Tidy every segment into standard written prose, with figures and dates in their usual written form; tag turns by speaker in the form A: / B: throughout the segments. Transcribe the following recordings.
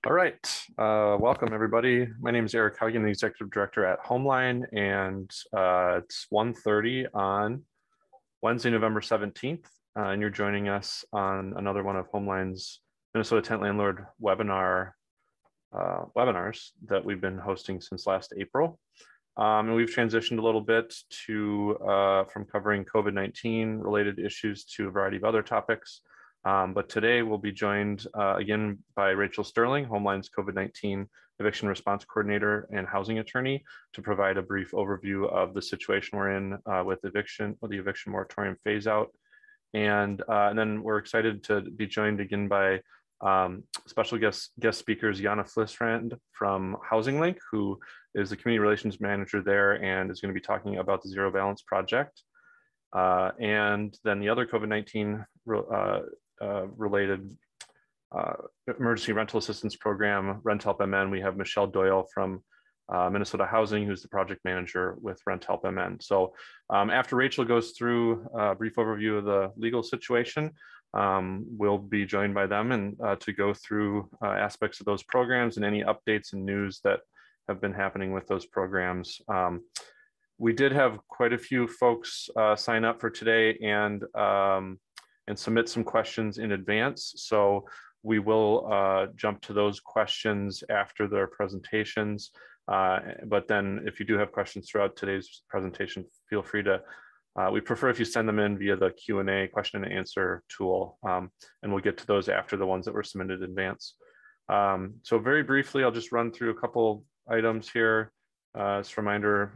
A: All right, welcome everybody. My name is Eric Haugen, the Executive Director at Homeline, and it's 1:30 on Wednesday, November 17th, and you're joining us on another one of Homeline's Minnesota Tenant Landlord webinars that we've been hosting since last April. And we've transitioned a little bit to from covering COVID-19 related issues to a variety of other topics. But today we'll be joined again by Rachel Sterling, Homeline's COVID-19 Eviction Response Coordinator and Housing Attorney, to provide a brief overview of the situation we're in with the eviction moratorium phase out. And then we're excited to be joined again by special guest speakers, Jana from Housinglink, who is the Community Relations Manager there and is going to be talking about the Zero Balance Project. And then the other COVID-19 related emergency rental assistance program, Rent Help MN, we have Michelle Doyle from Minnesota Housing, who's the project manager with Rent Help MN. So after Rachel goes through a brief overview of the legal situation, we'll be joined by them and to go through aspects of those programs and any updates and news that have been happening with those programs. We did have quite a few folks sign up for today and submit some questions in advance. So we will jump to those questions after their presentations. But then if you do have questions throughout today's presentation, feel free to, we prefer if you send them in via the Q&A question and answer tool, and we'll get to those after the ones that were submitted in advance. So very briefly, I'll just run through a couple items here. As a reminder,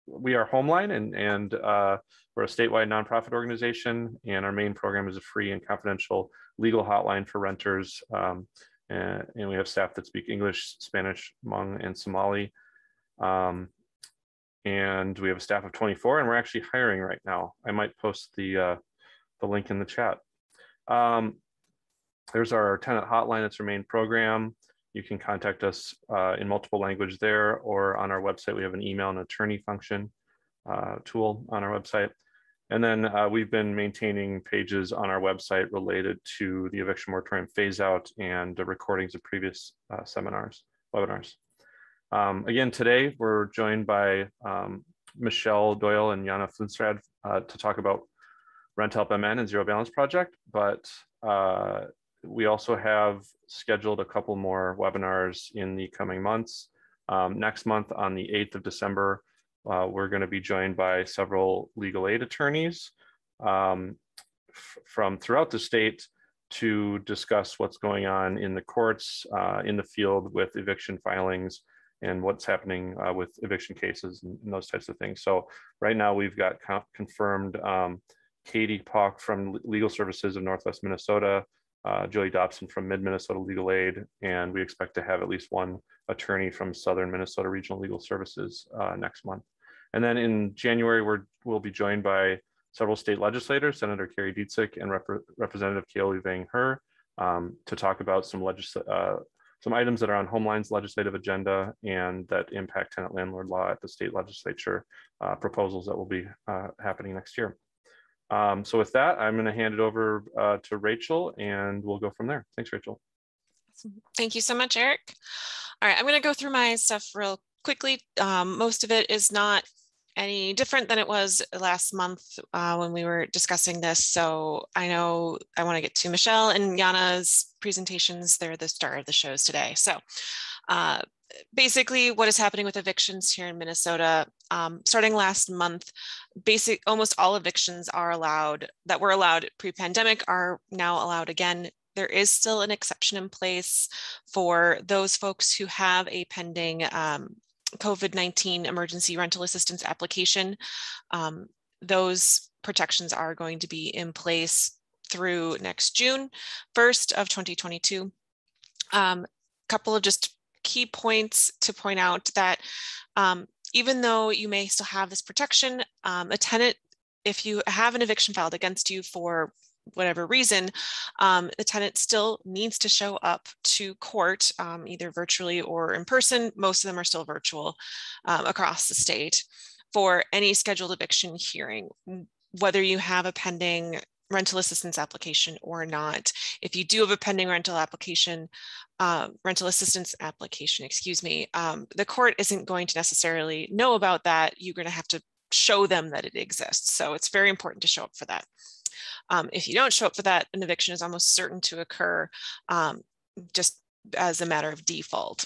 A: we are Homeline, and we're a statewide nonprofit organization, and our main program is a free and confidential legal hotline for renters. And we have staff that speak English, Spanish, Hmong, and Somali. And we have a staff of 24, and we're actually hiring right now. I might post the link in the chat. There's our tenant hotline. It's our main program. You can contact us in multiple languages there, or on our website, we have an email and attorney function tool on our website. And then we've been maintaining pages on our website related to the eviction moratorium phase out and the recordings of previous webinars. Again, today we're joined by Michelle Doyle and Jana to talk about Rent Help MN and Zero Balance Project, but we also have scheduled a couple more webinars in the coming months. Next month on the 8th of December, we're going to be joined by several legal aid attorneys from throughout the state to discuss what's going on in the courts, in the field with eviction filings, and what's happening with eviction cases and those types of things. So right now we've got confirmed Katie Pauk from Legal Services of Northwest Minnesota, Joey Dobson from Mid-Minnesota Legal Aid, and we expect to have at least one attorney from Southern Minnesota Regional Legal Services next month. And then in January, we'll be joined by several state legislators, Senator Carrie Dietzick and Representative Keoli Vang-Her, to talk about some items that are on Homeline's legislative agenda and that impact tenant landlord law at the state legislature, proposals that will be happening next year. So with that, I'm going to hand it over to Rachel, and we'll go from there. Thanks, Rachel.
B: Thank you so much, Eric. All right, I'm going to go through my stuff real quickly. Most of it is not any different than it was last month when we were discussing this. So I know I want to get to Michelle and Jana's presentations. They're the star of the shows today. So basically what is happening with evictions here in Minnesota, starting last month, almost all evictions are allowed that were allowed pre-pandemic are now allowed again. There is still an exception in place for those folks who have a pending COVID-19 emergency rental assistance application. Those protections are going to be in place through next June 1st of 2022. Couple of just key points to point out that even though you may still have this protection, a tenant, if you have an eviction filed against you for whatever reason, the tenant still needs to show up to court, either virtually or in person. Most of them are still virtual across the state for any scheduled eviction hearing, whether you have a pending rental assistance application or not. If you do have a pending rental application, rental assistance application, excuse me, the court isn't going to necessarily know about that. You're going to have to show them that it exists. So it's very important to show up for that. If you don't show up for that, an eviction is almost certain to occur, just as a matter of default.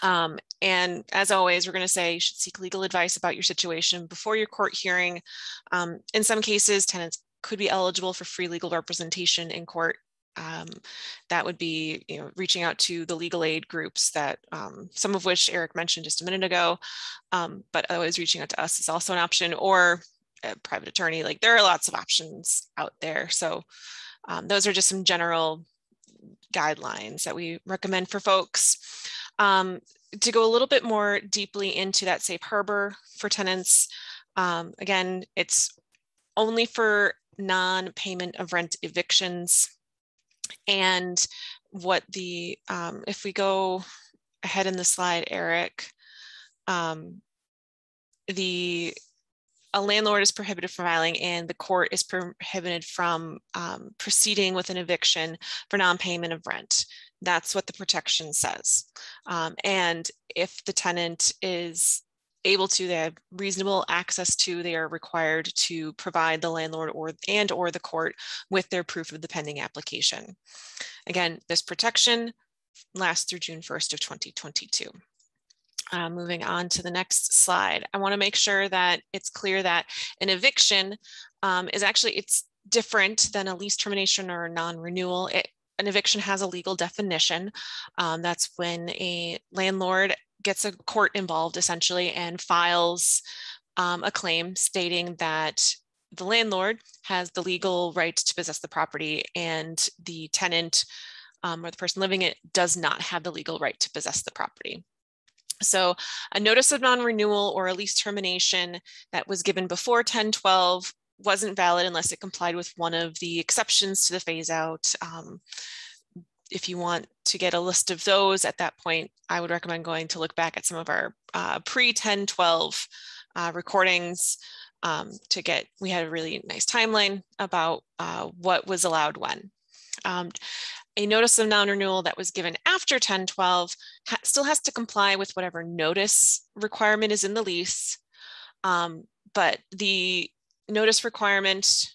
B: And as always, we're going to say you should seek legal advice about your situation before your court hearing. In some cases, tenants could be eligible for free legal representation in court. That would be, reaching out to the legal aid groups that some of which Eric mentioned just a minute ago, but otherwise reaching out to us is also an option, or a private attorney. Like, there are lots of options out there. So those are just some general guidelines that we recommend for folks. To go a little bit more deeply into that safe harbor for tenants, again, it's only for non-payment of rent evictions. And what the, if we go ahead in the slide, Eric, a landlord is prohibited from filing, and the court is prohibited from proceeding with an eviction for non-payment of rent. That's what the protection says. And if the tenant is able to, they have reasonable access to, they are required to provide the landlord or the court with their proof of the pending application. Again, this protection lasts through June 1st of 2022. Moving on to the next slide, I want to make sure that it's clear that an eviction is actually, it's different than a lease termination or a non-renewal. An eviction has a legal definition. That's when a landlord gets a court involved essentially and files a claim stating that the landlord has the legal right to possess the property and the tenant or the person living it does not have the legal right to possess the property. So a notice of non-renewal or a lease termination that was given before 10/12 wasn't valid unless it complied with one of the exceptions to the phase out. If you want to get a list of those at that point, I would recommend going to look back at some of our pre-10/12 recordings to get, we had a really nice timeline about what was allowed when. A notice of non-renewal that was given after 10/12 still has to comply with whatever notice requirement is in the lease. But the notice requirement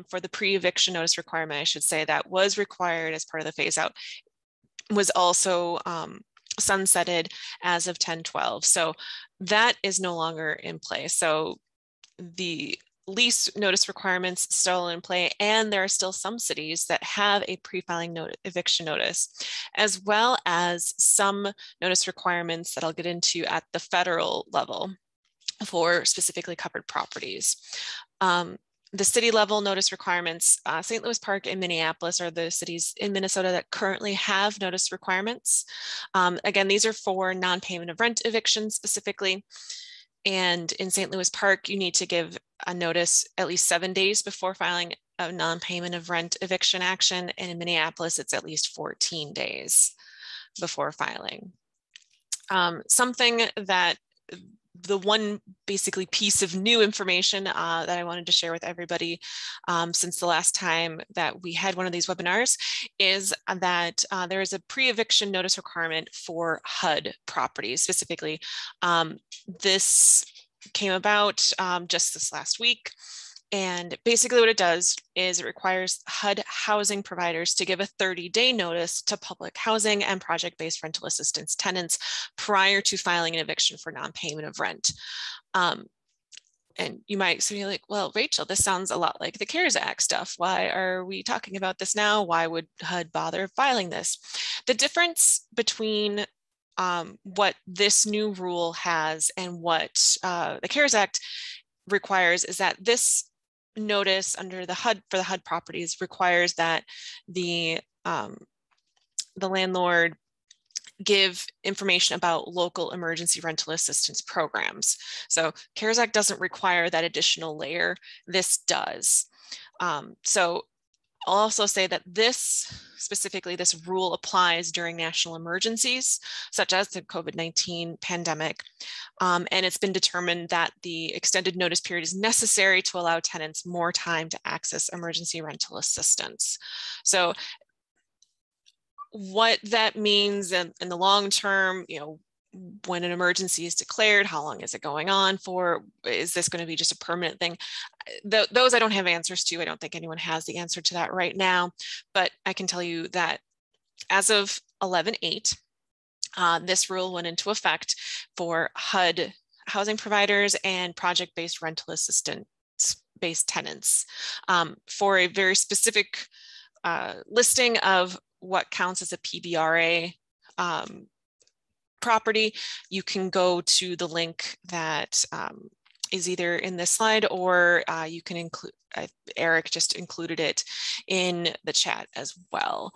B: for the pre-eviction notice requirement, I should say, that was required as part of the phase out was also sunsetted as of 10/12. So that is no longer in place. So the lease notice requirements still in play, and there are still some cities that have a pre-filing eviction notice, as well as some notice requirements that I'll get into at the federal level for specifically covered properties. The city level notice requirements, St. Louis Park and Minneapolis are the cities in Minnesota that currently have notice requirements. Again, these are for non-payment of rent evictions specifically. And in St. Louis Park, you need to give a notice at least 7 days before filing a non-payment of rent eviction action. And in Minneapolis, it's at least 14 days before filing. Something that the one basically piece of new information that I wanted to share with everybody since the last time that we had one of these webinars is that there is a pre-eviction notice requirement for HUD properties specifically. This came about just this last week. And basically what it does is it requires HUD housing providers to give a 30-day notice to public housing and project-based rental assistance tenants prior to filing an eviction for non-payment of rent. And you might say like, well, Rachel, this sounds a lot like the CARES Act stuff. Why are we talking about this now? Why would HUD bother filing this? The difference between what this new rule has and what the CARES Act requires is that this notice under the HUD for the HUD properties requires that the landlord give information about local emergency rental assistance programs. So CARES Act doesn't require that additional layer. This does. So I'll also say that this specifically, this rule applies during national emergencies, such as the COVID-19 pandemic. And it's been determined that the extended notice period is necessary to allow tenants more time to access emergency rental assistance. So what that means in the long term, when an emergency is declared, how long is it going on for? Is this going to be just a permanent thing? Those I don't have answers to. I don't think anyone has the answer to that right now, but I can tell you that as of 11/8, this rule went into effect for HUD housing providers and project-based rental assistance-based tenants for a very specific listing of what counts as a PBRA property. You can go to the link that is either in this slide, or you can include, Eric just included it in the chat as well.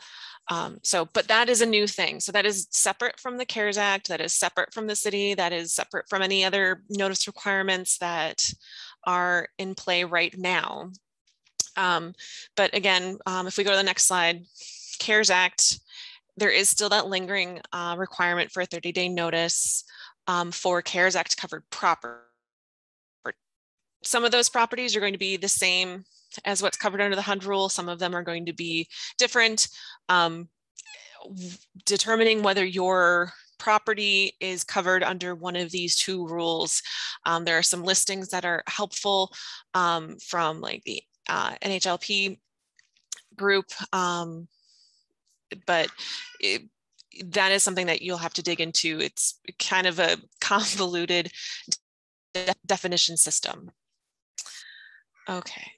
B: But that is a new thing. So that is separate from the CARES Act, that is separate from the city, that is separate from any other notice requirements that are in play right now. But again, if we go to the next slide, CARES Act, there is still that lingering requirement for a 30-day notice for CARES Act covered property. Some of those properties are going to be the same as what's covered under the HUD rule. Some of them are going to be different. Determining whether your property is covered under one of these two rules. There are some listings that are helpful from like the NHLP group, but that is something that you'll have to dig into. It's kind of a convoluted definition system. Okay.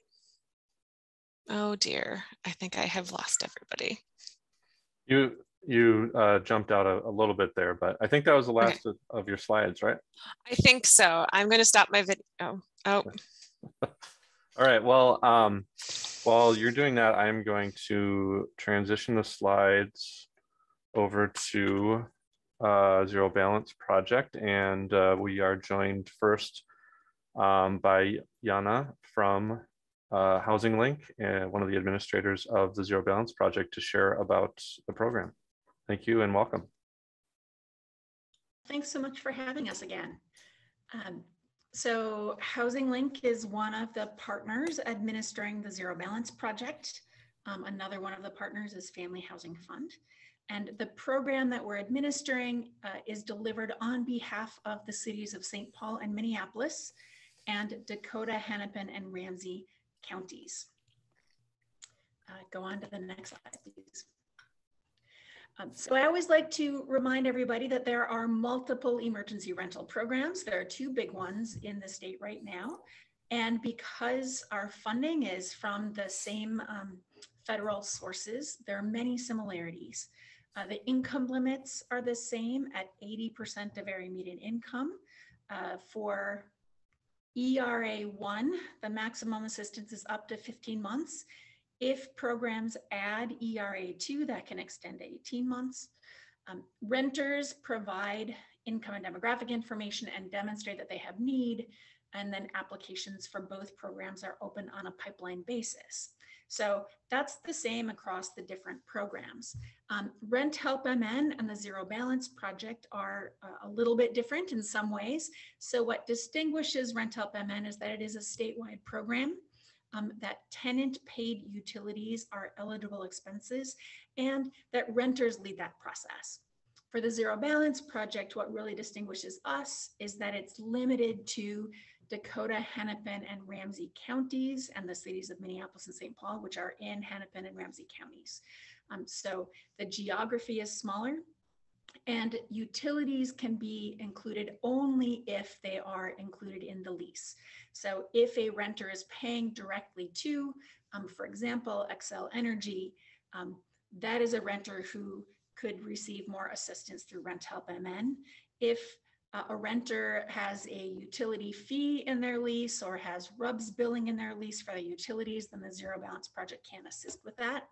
B: Oh dear, I think I have lost everybody.
A: You jumped out a little bit there, but I think that was the last of your slides, right?
B: I think so. I'm going to stop my video. Oh.
A: All right. Well, while you're doing that, I'm going to transition the slides over to Zero Balance Project, and we are joined first by Jana from Housinglink, one of the administrators of the Zero Balance Project, to share about the program. Thank you and welcome.
C: Thanks so much for having us again. So Housinglink is one of the partners administering the Zero Balance Project. Another one of the partners is Family Housing Fund. And the program that we're administering is delivered on behalf of the cities of St. Paul and Minneapolis and Dakota, Hennepin, and Ramsey counties. Go on to the next slide, please. So I always like to remind everybody that there are multiple emergency rental programs. There are two big ones in the state right now. And because our funding is from the same federal sources, there are many similarities. The income limits are the same at 80% of area median income. For ERA1, the maximum assistance is up to 15 months. If programs add ERA2, that can extend to 18 months. Renters provide income and demographic information and demonstrate that they have need, and then applications for both programs are open on a pipeline basis. So that's the same across the different programs. Rent Help MN and the Zero Balance Project are a little bit different in some ways. So what distinguishes Rent Help MN is that it is a statewide program, that tenant paid utilities are eligible expenses, and that renters lead that process. For the Zero Balance Project, what really distinguishes us is that it's limited to Dakota, Hennepin, and Ramsey counties, and the cities of Minneapolis and St. Paul, which are in Hennepin and Ramsey counties. So the geography is smaller, and utilities can be included only if they are included in the lease. So if a renter is paying directly to, for example, Xcel Energy, that is a renter who could receive more assistance through Rent Help MN. If a renter has a utility fee in their lease or has RUBS billing in their lease for the utilities, then the Zero Balance Project can assist with that.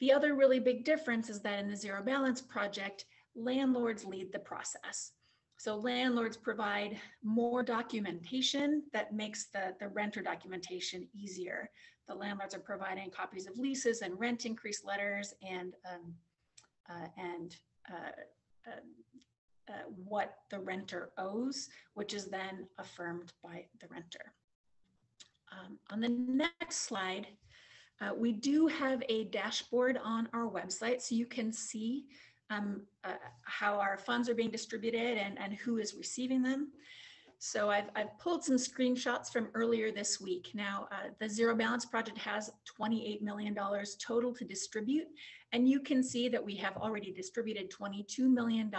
C: The other really big difference is that in the Zero Balance Project, landlords lead the process. So landlords provide more documentation that makes the renter documentation easier. The landlords are providing copies of leases and rent increase letters and what the renter owes, which is then affirmed by the renter. On the next slide, we do have a dashboard on our website, so you can see how our funds are being distributed and who is receiving them. So I've pulled some screenshots from earlier this week. Now, the Zero Balance Project has $28 million total to distribute, and you can see that we have already distributed $22 million.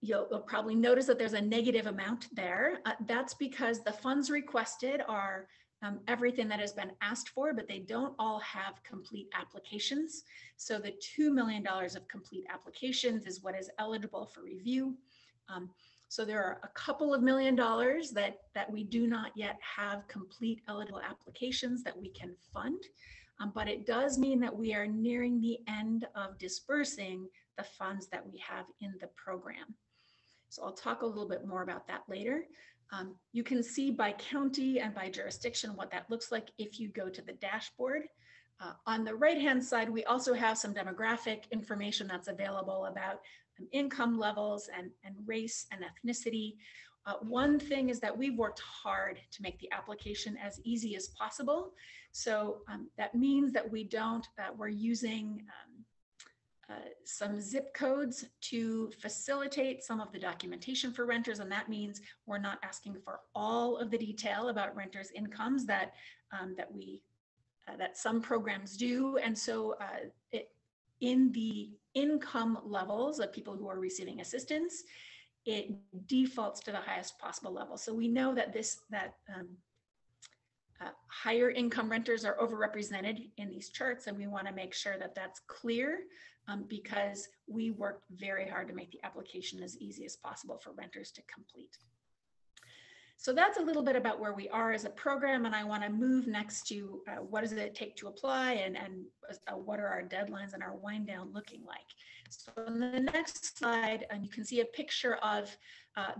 C: You'll probably notice that there's a negative amount there. That's because the funds requested are everything that has been asked for, but they don't all have complete applications. So the $2 million of complete applications is what is eligible for review. So there are a couple of $1 million that we do not yet have complete eligible applications that we can fund, but it does mean that we are nearing the end of dispersing the funds that we have in the program. So I'll talk a little bit more about that later. You can see by county and by jurisdiction what that looks like if you go to the dashboard. On the right-hand side, we also have some demographic information that's available about income levels and race and ethnicity. One thing is that we've worked hard to make the application as easy as possible. So that means that we're using some zip codes to facilitate some of the documentation for renters, and that means we're not asking for all of the detail about renters' incomes that some programs do. And so in the income levels of people who are receiving assistance, it defaults to the highest possible level. So we know that higher income renters are overrepresented in these charts, and we want to make sure that that's clear because we worked very hard to make the application as easy as possible for renters to complete. So that's a little bit about where we are as a program, and I want to move next to what does it take to apply and what are our deadlines and our wind down looking like. So on the next slide, you can see a picture of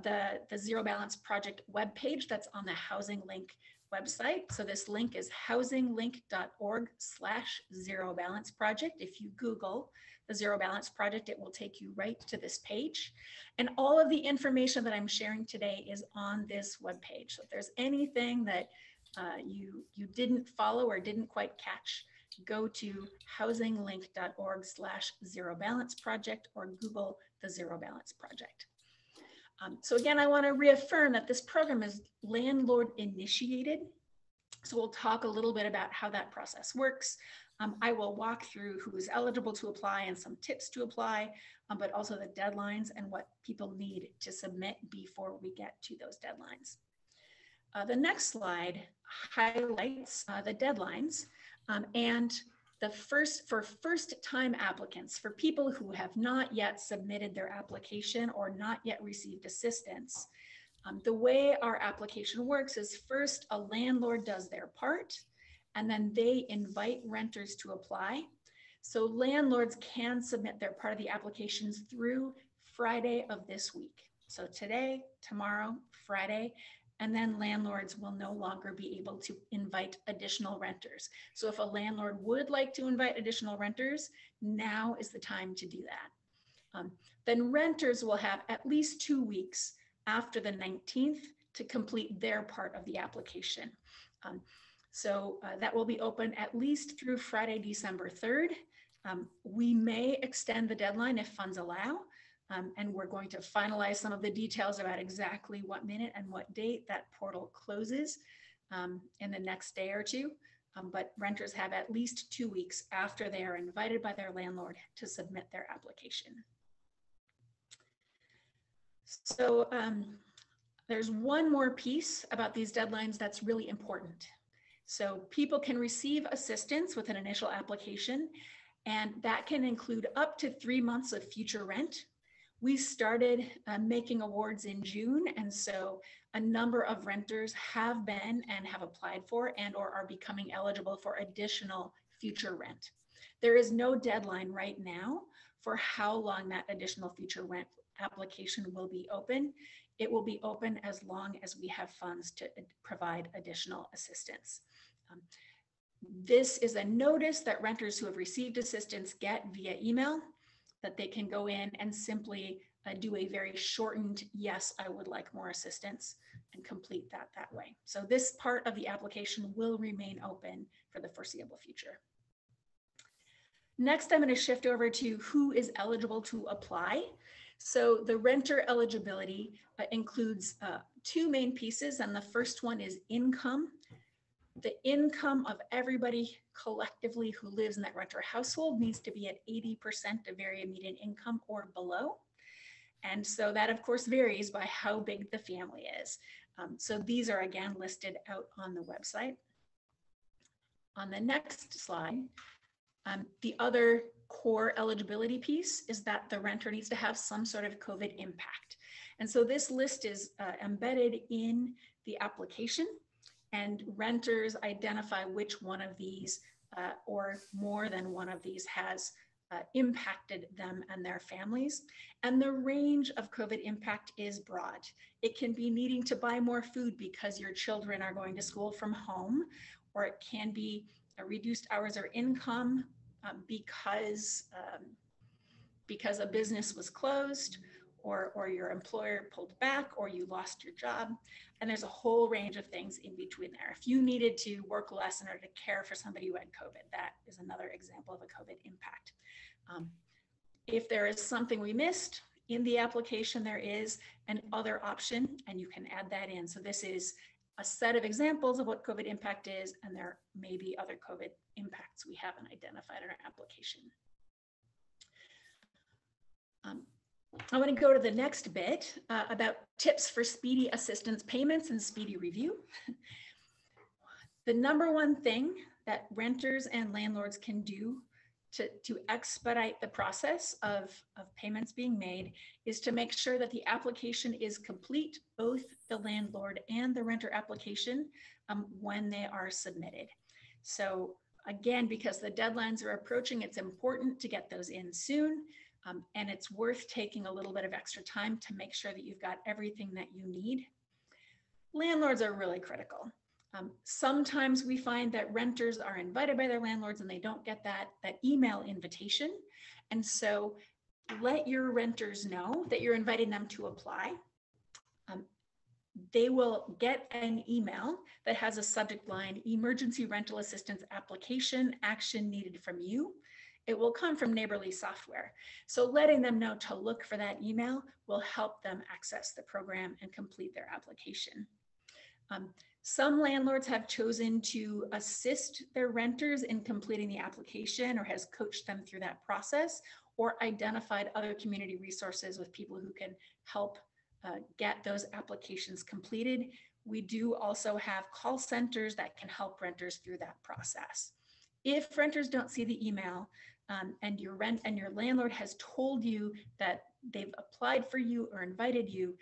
C: the Zero Balance Project webpage that's on the Housinglink website. So this link is housinglink.org/Zero Balance Project. If you Google the Zero Balance Project, it will take you right to this page. And all of the information that I'm sharing today is on this webpage. So if there's anything that you didn't follow or didn't quite catch, go to housinglink.org/Zero Balance Project or Google the Zero Balance Project. So again, I want to reaffirm that this program is landlord initiated. So we'll talk a little bit about how that process works. I will walk through who is eligible to apply and some tips to apply, but also the deadlines and what people need to submit before we get to those deadlines. The next slide highlights the deadlines and for first-time applicants, for people who have not yet submitted their application or not yet received assistance. The way our application works is first a landlord does their part, and then they invite renters to apply. So landlords can submit their part of the applications through Friday of this week. So today, tomorrow, Friday, and then landlords will no longer be able to invite additional renters. So if a landlord would like to invite additional renters, now is the time to do that. Then renters will have at least 2 weeks after the 19th to complete their part of the application. So that will be open at least through Friday, December 3rd. We may extend the deadline if funds allow, and we're going to finalize some of the details about exactly what minute and what date that portal closes in the next day or two. But renters have at least 2 weeks after they are invited by their landlord to submit their application. So there's one more piece about these deadlines that's really important. So people can receive assistance with an initial application, and that can include up to 3 months of future rent. We started making awards in June, and so a number of renters have been and have applied for and or are becoming eligible for additional future rent. There is no deadline right now for how long that additional future rent application will be open. It will be open as long as we have funds to provide additional assistance. This is a notice that renters who have received assistance get via email, that they can go in and simply do a very shortened, yes, I would like more assistance, and complete that way. So this part of the application will remain open for the foreseeable future. Next, I'm going to shift over to who is eligible to apply. So the renter eligibility includes two main pieces, and the first one is income. The income of everybody collectively who lives in that renter household needs to be at 80% of area median income or below. And so that, of course, varies by how big the family is. So these are, again, listed out on the website. On the next slide, the other core eligibility piece is that the renter needs to have some sort of COVID impact. And so this list is embedded in the application, and renters identify which one of these or more than one of these has impacted them and their families. And the range of COVID impact is broad. It can be needing to buy more food because your children are going to school from home, or it can be a reduced hours or income because a business was closed, or your employer pulled back, or you lost your job. And there's a whole range of things in between there. If you needed to work less in order to care for somebody who had COVID, that is another example of a COVID impact. If there is something we missed in the application, there is an other option, and you can add that in. So this is a set of examples of what COVID impact is, and there may be other COVID impacts we haven't identified in our application. I want to go to the next bit about tips for speedy assistance payments and speedy review. The number one thing that renters and landlords can do to expedite the process of payments being made is to make sure that the application is complete, both the landlord and the renter application, when they are submitted. So again, because the deadlines are approaching, it's important to get those in soon. And it's worth taking a little bit of extra time to make sure that you've got everything that you need. Landlords are really critical. Sometimes we find that renters are invited by their landlords and they don't get that email invitation. And so let your renters know that you're inviting them to apply. They will get an email that has a subject line, Emergency Rental Assistance Application, Action Needed from You. It will come from Neighborly Software. So letting them know to look for that email will help them access the program and complete their application. Some landlords have chosen to assist their renters in completing the application, or has coached them through that process, or identified other community resources with people who can help get those applications completed. We do also have call centers that can help renters through that process. If renters don't see the email, and your landlord has told you that they've applied for you or invited you,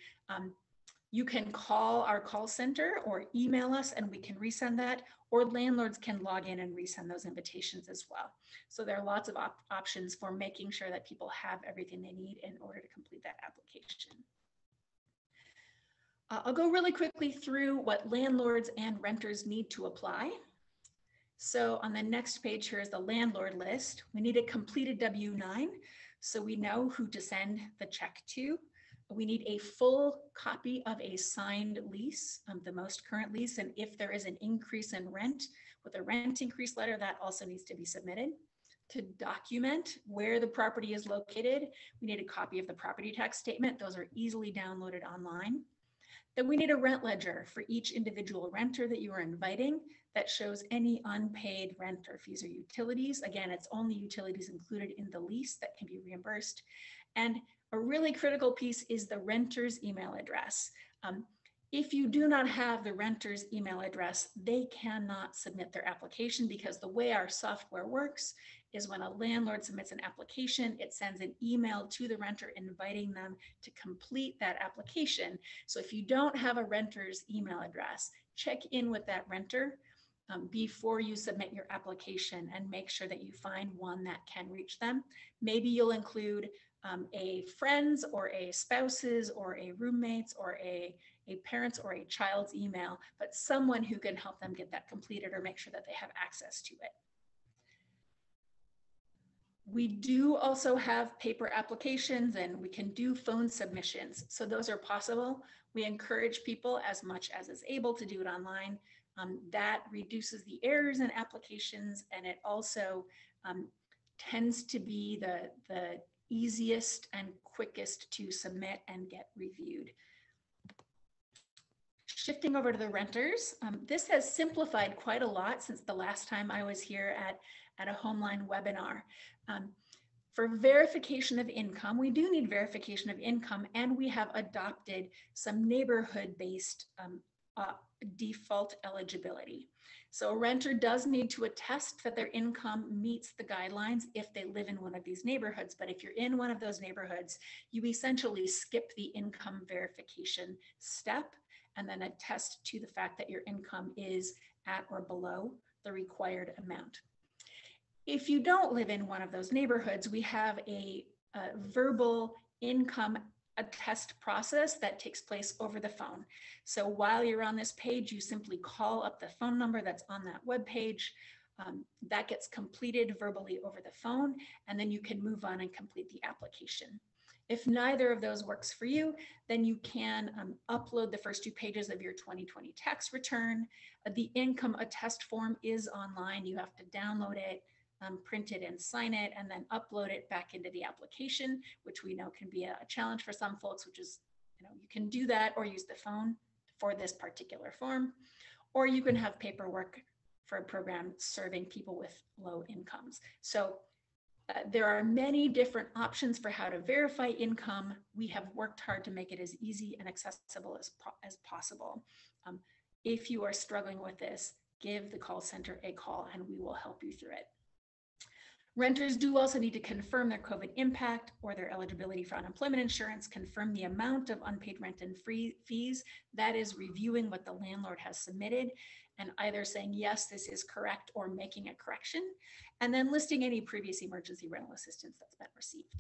C: you can call our call center or email us and we can resend that, or landlords can log in and resend those invitations as well. So there are lots of options for making sure that people have everything they need in order to complete that application. I'll go really quickly through what landlords and renters need to apply. So on the next page here is the landlord list. We need a completed W-9, so we know who to send the check to. We need a full copy of a signed lease, the most current lease, and if there is an increase in rent with a rent increase letter, that also needs to be submitted. To document where the property is located, we need a copy of the property tax statement. Those are easily downloaded online. Then we need a rent ledger for each individual renter that you are inviting that shows any unpaid rent or fees or utilities. Again, it's only utilities included in the lease that can be reimbursed. And a really critical piece is the renter's email address. If you do not have the renter's email address, they cannot submit their application, because the way our software works is when a landlord submits an application, it sends an email to the renter inviting them to complete that application. So if you don't have a renter's email address, check in with that renter before you submit your application and make sure that you find one that can reach them. Maybe you'll include a friend's or a spouse's or a roommate's or a parent's or a child's email, but someone who can help them get that completed or make sure that they have access to it. We do also have paper applications and we can do phone submissions. So those are possible. We encourage people as much as is able to do it online. That reduces the errors in applications, and it also tends to be the easiest and quickest to submit and get reviewed. Shifting over to the renters, this has simplified quite a lot since the last time I was here at a Homeline webinar. For verification of income, we do need verification of income, and we have adopted some neighborhood-based default eligibility. So a renter does need to attest that their income meets the guidelines if they live in one of these neighborhoods. But if you're in one of those neighborhoods, you essentially skip the income verification step and then attest to the fact that your income is at or below the required amount. If you don't live in one of those neighborhoods, we have a verbal income attest process that takes place over the phone. So while you're on this page, you simply call up the phone number that's on that web page. That gets completed verbally over the phone, and then you can move on and complete the application. If neither of those works for you, then you can upload the first 2 pages of your 2020 tax return. The income attest form is online. You have to download it, print it and sign it, and then upload it back into the application, which we know can be a challenge for some folks, which is, you can do that or use the phone for this particular form, or you can have paperwork for a program serving people with low incomes. So there are many different options for how to verify income. We have worked hard to make it as easy and accessible as possible. If you are struggling with this, give the call center a call and we will help you through it. Renters do also need to confirm their COVID impact or their eligibility for unemployment insurance, confirm the amount of unpaid rent and fees. That is reviewing what the landlord has submitted and either saying, yes, this is correct, or making a correction, and then listing any previous emergency rental assistance that's been received.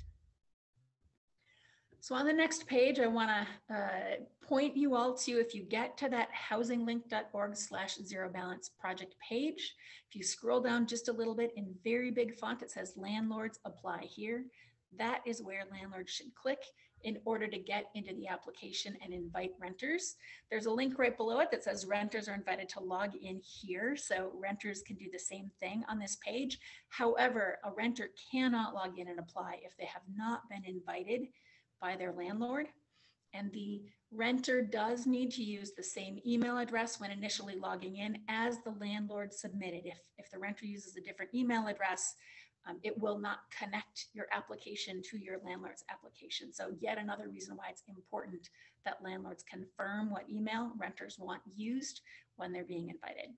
C: So on the next page, I want to point you all to, if you get to that housinglink.org/zerobalance project page, if you scroll down just a little bit in very big font, it says Landlords Apply Here. That is where landlords should click in order to get into the application and invite renters. There's a link right below it that says renters are invited to log in here. So renters can do the same thing on this page. However, a renter cannot log in and apply if they have not been invited by their landlord. And the renter does need to use the same email address when initially logging in as the landlord submitted. If the renter uses a different email address, it will not connect your application to your landlord's application. So yet another reason why it's important that landlords confirm what email renters want used when they're being invited.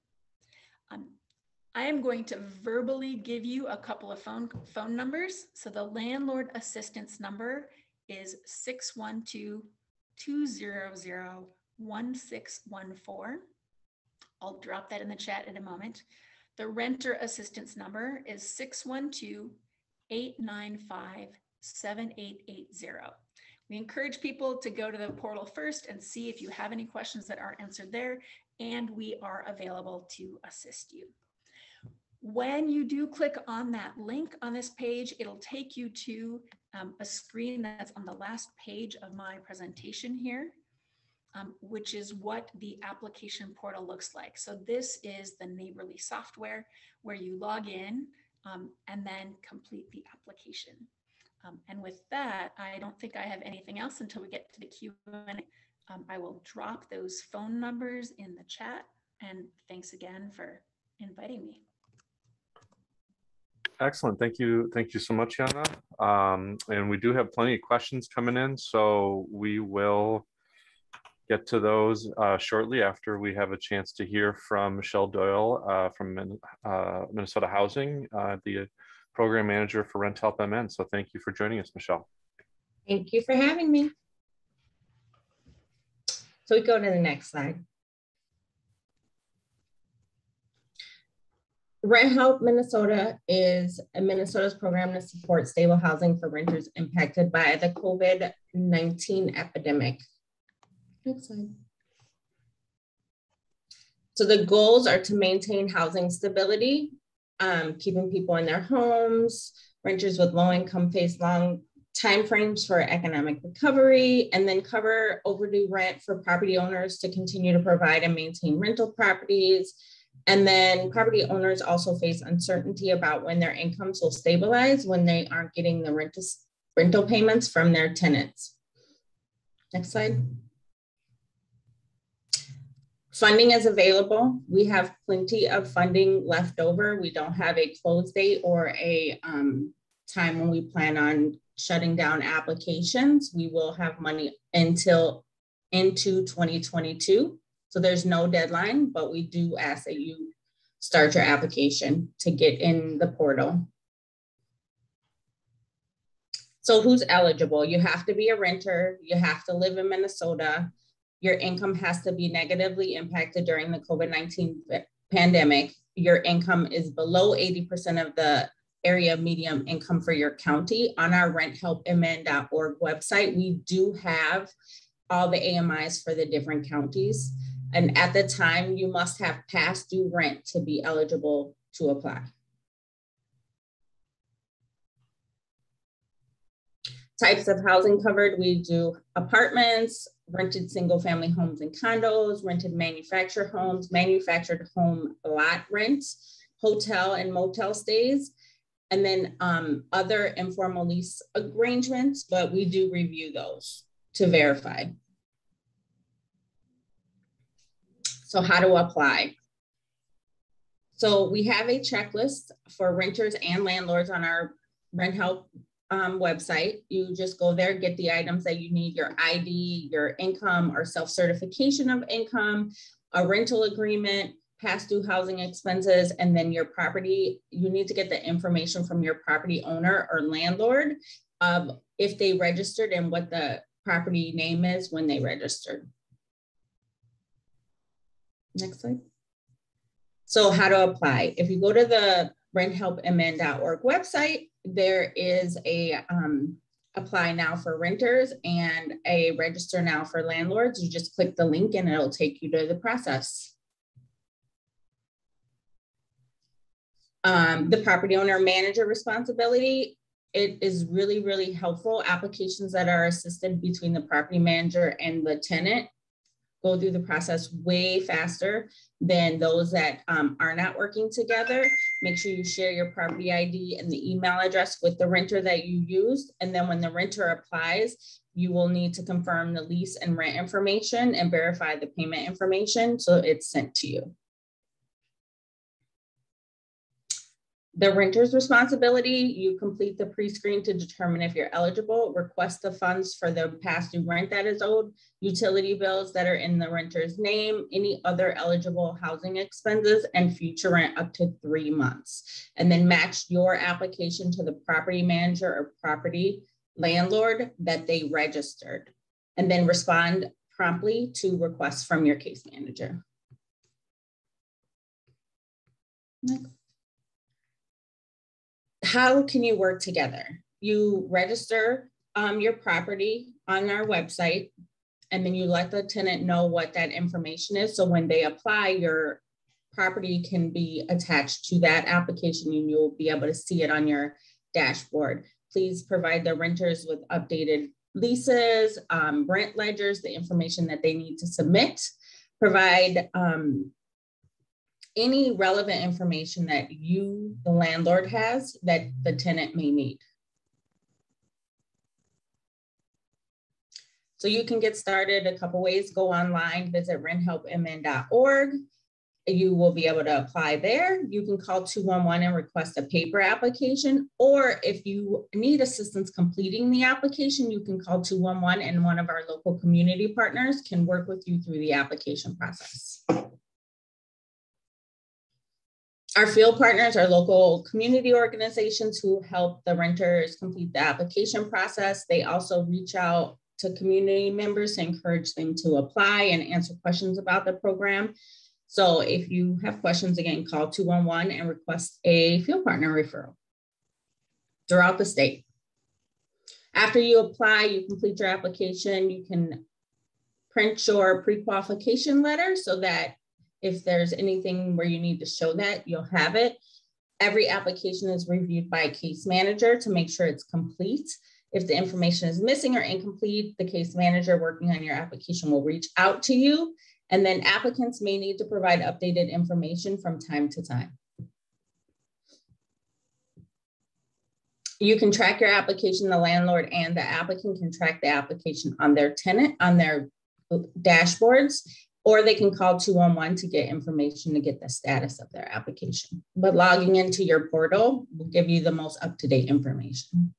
C: I am going to verbally give you a couple of phone numbers. So the landlord assistance number is 612-200-1614. I'll drop that in the chat in a moment. The renter assistance number is 612-895-7880. We encourage people to go to the portal first and see if you have any questions that aren't answered there, and we are available to assist you. When you do click on that link on this page, it'll take you to a screen that's on the last page of my presentation here, which is what the application portal looks like. So this is the Neighborly software where you log in and then complete the application. And with that, I don't think I have anything else until we get to the Q&A. I will drop those phone numbers in the chat, and thanks again for inviting me.
A: Excellent. Thank you. Thank you so much, Jana. And we do have plenty of questions coming in, so we will get to those shortly after we have a chance to hear from Michelle Doyle from Minnesota Housing, the program manager for Rent Help MN. So thank you for joining us, Michelle.
D: Thank you for having me. So we go to the next slide. Rent Help Minnesota is Minnesota's program to support stable housing for renters impacted by the COVID-19 epidemic. Next slide. So the goals are to maintain housing stability, keeping people in their homes, renters with low income face long timeframes for economic recovery, and then cover overdue rent for property owners to continue to provide and maintain rental properties. And then property owners also face uncertainty about when their incomes will stabilize when they aren't getting the rental payments from their tenants. Next slide. Funding is available. We have plenty of funding left over. We don't have a close date or a time when we plan on shutting down applications. We will have money into 2022. So there's no deadline, but we do ask that you start your application to get in the portal. So who's eligible? You have to be a renter. You have to live in Minnesota. Your income has to be negatively impacted during the COVID-19 pandemic. Your income is below 80% of the area median income for your county. On our renthelpmn.org website, we do have all the AMIs for the different counties. And at the time, you must have past due rent to be eligible to apply. Types of housing covered, we do apartments, rented single family homes and condos, rented manufactured homes, manufactured home lot rents, hotel and motel stays, and then other informal lease arrangements, but we do review those to verify. So how to apply? So we have a checklist for renters and landlords on our Rent Help website. You just go there, get the items that you need, your ID, your income or self-certification of income, a rental agreement, past due housing expenses, and then your property. You need to get the information from your property owner or landlord of if they registered and what the property name is when they registered. Next slide. So how to apply. If you go to the renthelpmn.org website, there is a apply now for renters and a register now for landlords. You just click the link and it'll take you to the process. The property owner manager responsibility, it is really, really helpful. Applications that are assisted between the property manager and the tenant go through the process way faster than those that are not working together. Make sure you share your property ID and the email address with the renter that you used. And then when the renter applies, you will need to confirm the lease and rent information and verify the payment information so it's sent to you. The renter's responsibility, you complete the pre-screen to determine if you're eligible, request the funds for the past due rent that is owed, utility bills that are in the renter's name, any other eligible housing expenses, and future rent up to 3 months. And then match your application to the property manager or property landlord that they registered. And then respond promptly to requests from your case manager. Next. How can you work together? You register your property on our website, and then you let the tenant know what that information is. So when they apply, your property can be attached to that application and you'll be able to see it on your dashboard. Please provide the renters with updated leases, rent ledgers, the information that they need to submit. Provide any relevant information that you, the landlord, has that the tenant may need. So you can get started a couple ways. Go online, visit renthelpmn.org. You will be able to apply there. You can call 211 and request a paper application, or if you need assistance completing the application, you can call 211 and one of our local community partners can work with you through the application process. Our field partners are local community organizations who help the renters complete the application process. They also reach out to community members to encourage them to apply and answer questions about the program. So if you have questions, again, call 211 and request a field partner referral throughout the state. After you apply, you complete your application, you can print your pre-qualification letter so that if there's anything where you need to show that, you'll have it. Every application is reviewed by a case manager to make sure it's complete. If the information is missing or incomplete, the case manager working on your application will reach out to you. And then applicants may need to provide updated information from time to time. You can track your application, the landlord and the applicant can track the application on their tenant, on their dashboards, or they can call 211 to get information to get the status of their application. But logging into your portal will give you the most up-to-date information.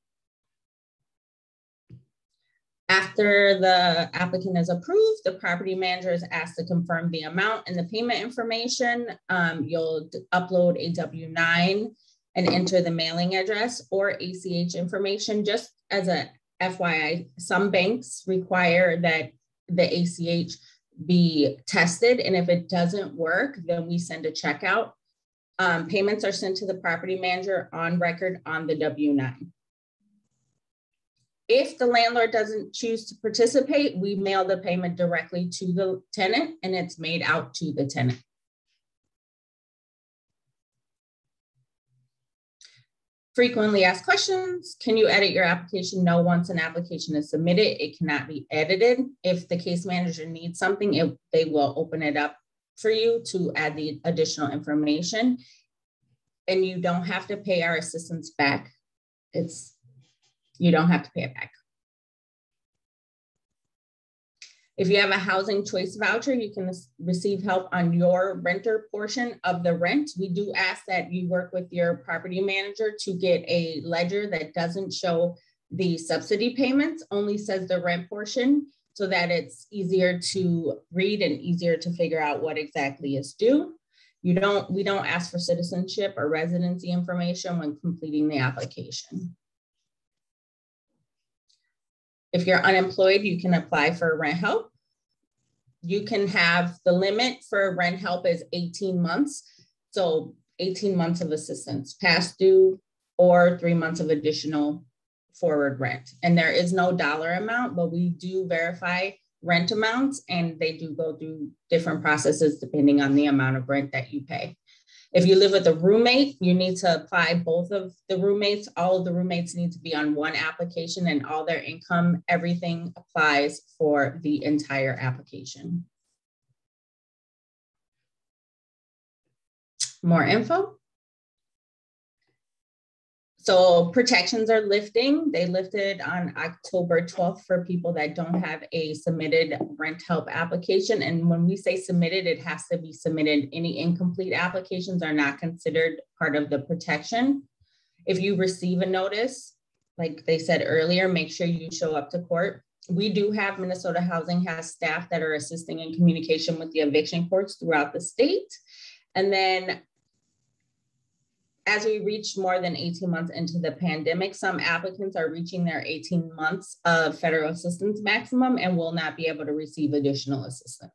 D: After the applicant is approved, the property manager is asked to confirm the amount and the payment information. You'll upload a W-9 and enter the mailing address or ACH information. Just as a FYI, some banks require that the ACH be tested, and if it doesn't work, then we send a check out. Payments are sent to the property manager on record on the W-9. If the landlord doesn't choose to participate, we mail the payment directly to the tenant and it's made out to the tenant. Frequently asked questions. Can you edit your application? No, once an application is submitted, it cannot be edited. If the case manager needs something, they will open it up for you to add the additional information. And you don't have to pay our assistance back. You don't have to pay it back. If you have a housing choice voucher, you can receive help on your renter portion of the rent. We do ask that you work with your property manager to get a ledger that doesn't show the subsidy payments, only says the rent portion, so that it's easier to read and easier to figure out what exactly is due. We don't ask for citizenship or residency information when completing the application. If you're unemployed, you can apply for rent help. You can have the limit for rent help is 18 months. So 18 months of assistance, past due, or 3 months of additional forward rent. And there is no dollar amount, but we do verify rent amounts and they do go through different processes depending on the amount of rent that you pay. If you live with a roommate, you need to apply both of the roommates. All of the roommates need to be on one application and all their income, everything applies for the entire application. More info. So protections are lifting. They lifted on October 12th for people that don't have a submitted rent help application. And when we say submitted, it has to be submitted. Any incomplete applications are not considered part of the protection. If you receive a notice, like they said earlier, make sure you show up to court. We do have Minnesota Housing has staff that are assisting in communication with the eviction courts throughout the state. And then as we reach more than 18 months into the pandemic, some applicants are reaching their 18 months of federal assistance maximum and will not be able to receive additional assistance.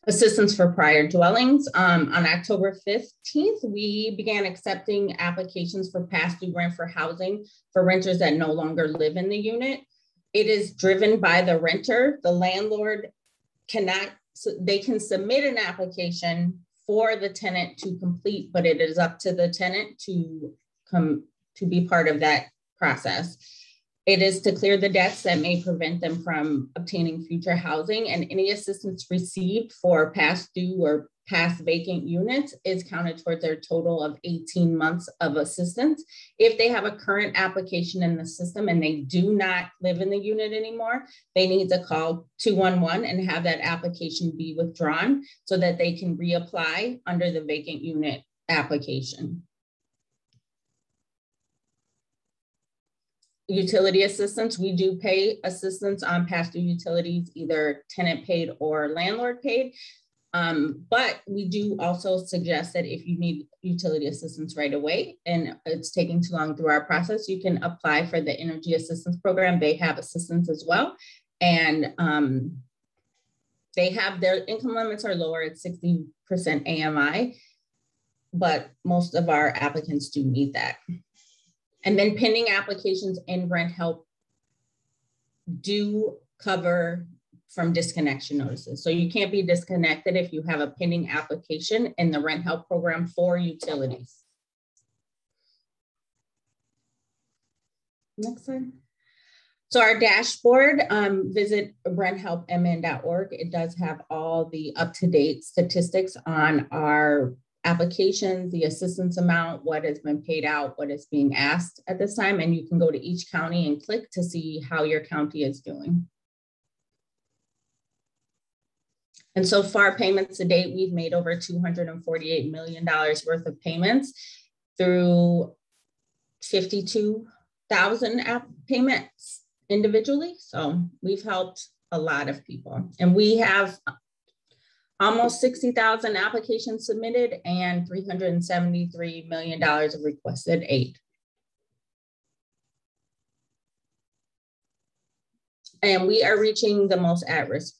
D: Assistance for prior dwellings. On October 15th, we began accepting applications for past due rent for housing for renters that no longer live in the unit. It is driven by the renter. The landlord they can submit an application for the tenant to complete, but it is up to the tenant to be part of that process. It is to clear the debts that may prevent them from obtaining future housing, and any assistance received for past due or past vacant units is counted towards their total of 18 months of assistance. If they have a current application in the system and they do not live in the unit anymore, they need to call 211 and have that application be withdrawn so that they can reapply under the vacant unit application. Utility assistance, we do pay assistance on past due utilities, either tenant paid or landlord paid. But we do also suggest that if you need utility assistance right away and it's taking too long through our process, you can apply for the energy assistance program. They have assistance as well. And They have their income limits are lower at 60% AMI, but most of our applicants do meet that. And then pending applications in rent help do cover from disconnection notices. So you can't be disconnected if you have a pending application in the rent help program for utilities. Next slide. So our dashboard, visit renthelpmn.org. It does have all the up-to-date statistics on our applications, the assistance amount, what has been paid out, what is being asked at this time. And you can go to each county and click to see how your county is doing. And so far, payments to date, we've made over $248 million worth of payments through 52,000 payments individually. So we've helped a lot of people. And we have almost 60,000 applications submitted and $373 million of requested aid. And we are reaching the most at-risk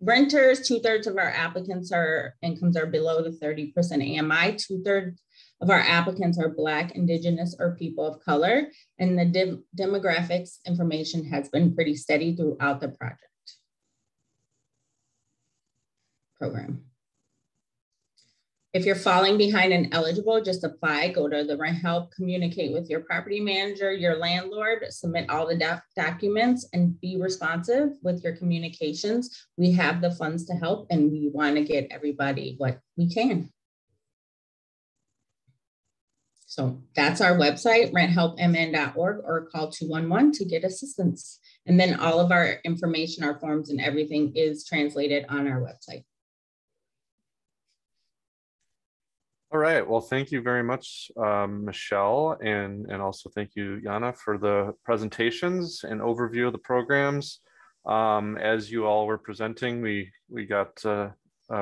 D: renters. 2/3 of our applicants are incomes are below the 30% AMI. 2/3 of our applicants are Black, Indigenous, or people of color. And the demographics information has been pretty steady throughout the project program. If you're falling behind and eligible, just apply, go to the rent help, communicate with your property manager, your landlord, submit all the documents and be responsive with your communications. We have the funds to help and we want to get everybody what we can. So that's our website, renthelpmn.org, or call 211 to get assistance. And then all of our information, our forms and everything is translated on our website.
A: All right, well, thank you very much, Michelle, and also thank you, Jana, for the presentations and overview of the programs. As you all were presenting, we got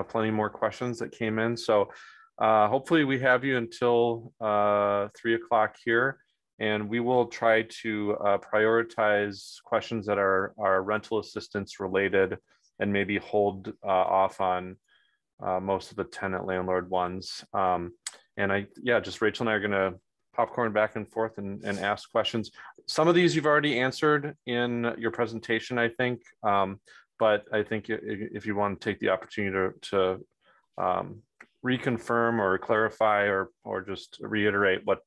A: plenty more questions that came in. So hopefully we have you until 3 o'clock here, and we will try to prioritize questions that are rental assistance related and maybe hold off on most of the tenant landlord ones. And just Rachel and I are gonna popcorn back and forth and ask questions. Some of these you've already answered in your presentation, I think, but I think if you want to take the opportunity to reconfirm or clarify or just reiterate what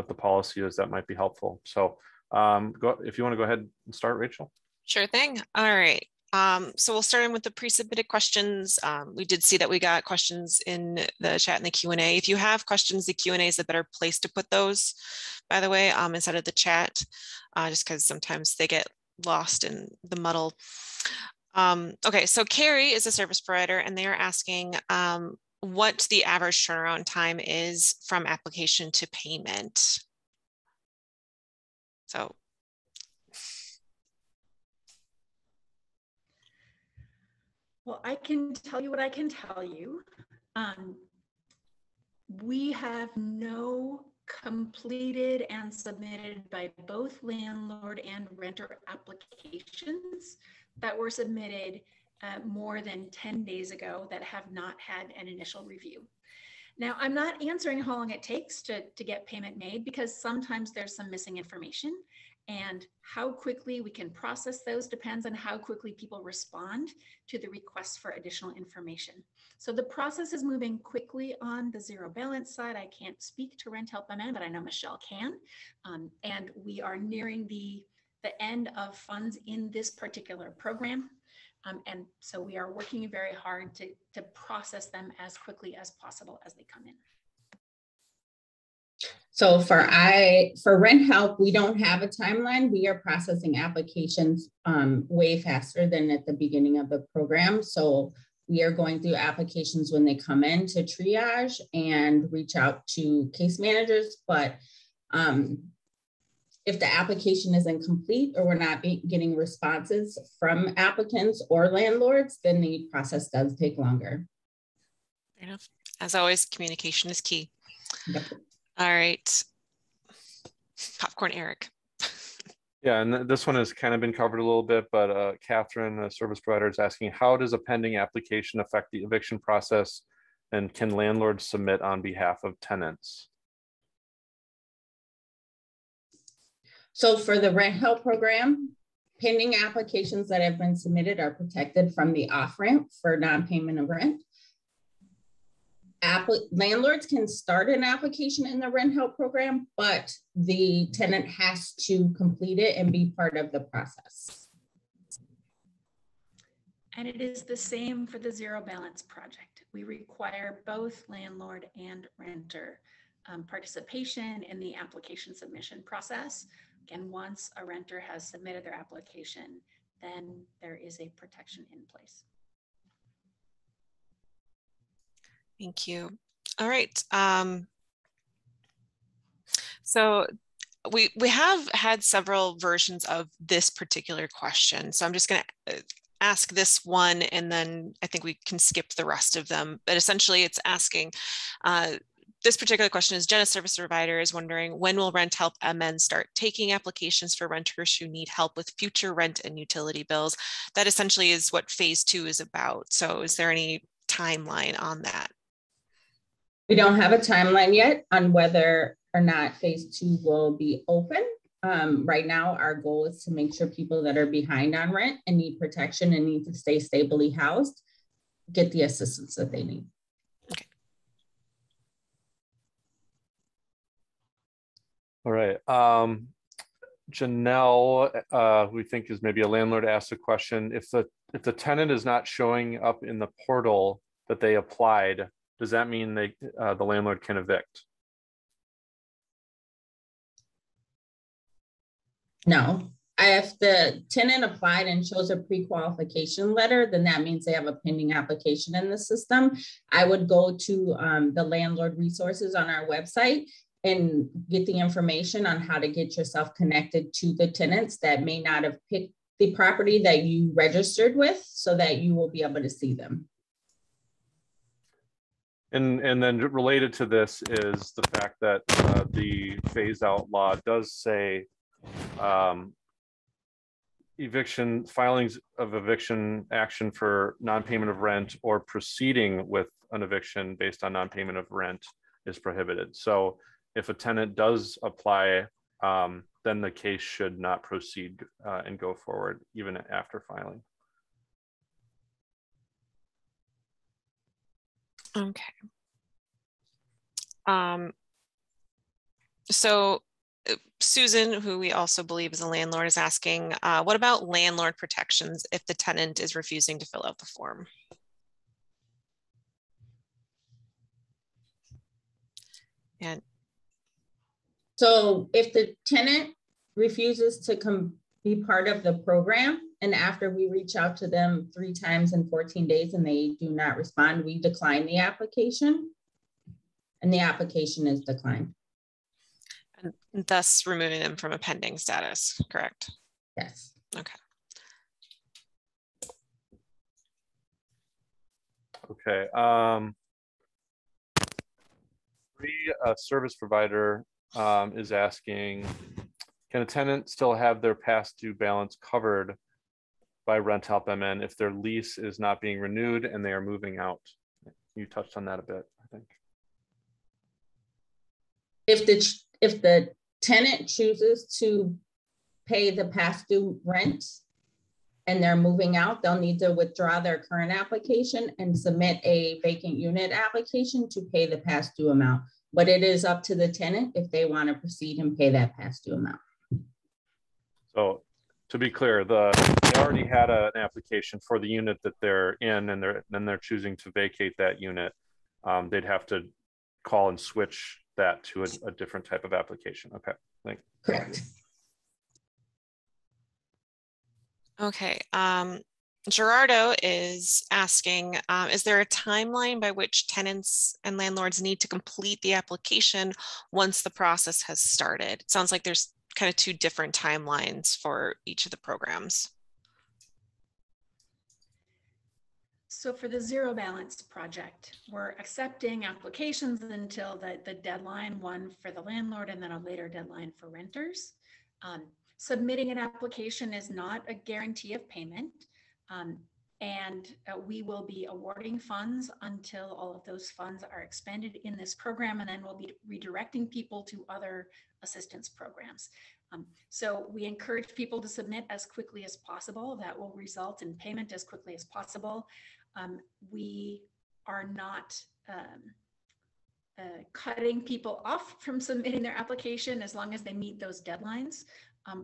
A: the policy is, that might be helpful. So if you want to go ahead and start, Rachel.
B: Sure thing. All right. So we'll start in with the pre-submitted questions. We did see that we got questions in the chat and the Q&A. If you have questions, the Q&A is a better place to put those, by the way, instead of the chat, just because sometimes they get lost in the muddle. Okay, so Carrie is a service provider and they are asking what the average turnaround time is from application to payment. So.
C: Well, I can tell you what I can tell you. We have no completed and submitted by both landlord and renter applications that were submitted more than 10 days ago that have not had an initial review. Now, I'm not answering how long it takes to get payment made because sometimes there's some missing information. And how quickly we can process those depends on how quickly people respond to the request for additional information. So the process is moving quickly on the zero balance side. I can't speak to Rent Help MN, but I know Michelle can. And we are nearing the end of funds in this particular program. And so we are working very hard to process them as quickly as possible as they come in.
D: So for rent help, we don't have a timeline. We are processing applications way faster than at the beginning of the program. So we are going through applications when they come in to triage and reach out to case managers. But if the application is incomplete or we're not getting responses from applicants or landlords, then the process does take longer.
B: Fair enough. As always, communication is key.
D: Yep.
B: All right. Popcorn Eric.
A: Yeah, and this one has kind of been covered a little bit, but Catherine, a service provider, is asking, how does a pending application affect the eviction process, and can landlords submit on behalf of tenants?
D: So for the rent help program, pending applications that have been submitted are protected from the off-ramp for non-payment of rent. Landlords can start an application in the rent help program, but the tenant has to complete it and be part of the process.
C: And it is the same for the zero balance project. We require both landlord and renter participation in the application submission process. Again, once a renter has submitted their application, then there is a protection in place.
B: Thank you. All right. So we have had several versions of this particular question. So I'm just going to ask this one, and then I think we can skip the rest of them. But essentially it's asking, this particular question is, Jana service provider is wondering, when will Rent Help MN start taking applications for renters who need help with future rent and utility bills? That essentially is what phase 2 is about. So is there any timeline on that?
D: We don't have a timeline yet on whether or not phase 2 will be open. Right now, our goal is to make sure people that are behind on rent and need protection and need to stay stably housed get the assistance that they need.
B: Okay.
A: All right. Janelle, we think is maybe a landlord, asked a question. If the tenant is not showing up in the portal that they applied, does that mean the landlord can evict?
D: No. If the tenant applied and shows a pre-qualification letter, then that means they have a pending application in the system. I would go to the landlord resources on our website and get the information on how to get yourself connected to the tenants that may not have picked the property that you registered with, so that you will be able to see them.
A: And then related to this is the fact that the phase out law does say filings of eviction action for non-payment of rent or proceeding with an eviction based on non-payment of rent is prohibited. So if a tenant does apply, then the case should not proceed and go forward even after filing.
B: Okay. So Susan, who we also believe is a landlord, is asking, what about landlord protections if the tenant is refusing to fill out the form? And
D: so if the tenant refuses to be part of the program, and after we reach out to them 3 times in 14 days and they do not respond, we decline the application, and the application is declined.
B: And thus removing them from a pending status, correct?
D: Yes.
B: Okay.
A: Okay. A service provider is asking, can a tenant still have their past due balance covered by Rent Help MN if their lease is not being renewed and they are moving out? You touched on that a bit, I think.
D: If the tenant chooses to pay the past due rent and they're moving out, they'll need to withdraw their current application and submit a vacant unit application to pay the past due amount. But it is up to the tenant if they want to proceed and pay that past due amount.
A: So to be clear, they already had an application for the unit that they're in, and then they're choosing to vacate that unit. They'd have to call and switch that to a different type of application. Okay, thanks.
D: Correct.
B: Okay. Gerardo is asking, is there a timeline by which tenants and landlords need to complete the application once the process has started? It sounds like there's kind of 2 different timelines for each of the programs.
C: So for the zero balance project, we're accepting applications until the deadline, one for the landlord and then a later deadline for renters. Submitting an application is not a guarantee of payment. And we will be awarding funds until all of those funds are expended in this program, and then we'll be redirecting people to other assistance programs. So we encourage people to submit as quickly as possible. That will result in payment as quickly as possible. We are not cutting people off from submitting their application as long as they meet those deadlines.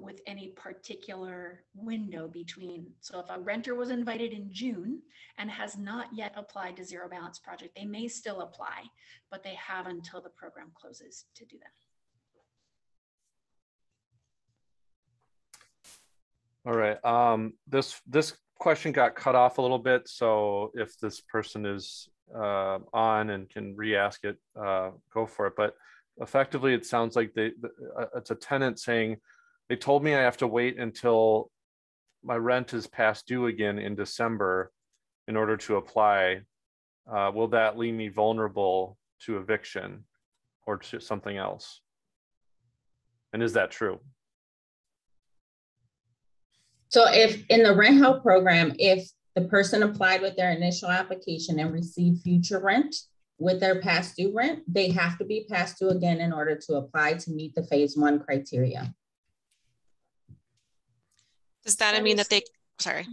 C: With any particular window between. So if a renter was invited in June and has not yet applied to Zero Balance Project, they may still apply, but they have until the program closes to do that.
A: All right. This question got cut off a little bit. So if this person is on and can re-ask it, go for it. But effectively, it sounds like it's a tenant saying, they told me I have to wait until my rent is past due again in December in order to apply. Will that leave me vulnerable to eviction or to something else? And is that true?
D: So if in the rent help program, if the person applied with their initial application and received future rent with their past due rent, they have to be past due again in order to apply to meet the phase 1 criteria.
B: Does that mean that they, sorry.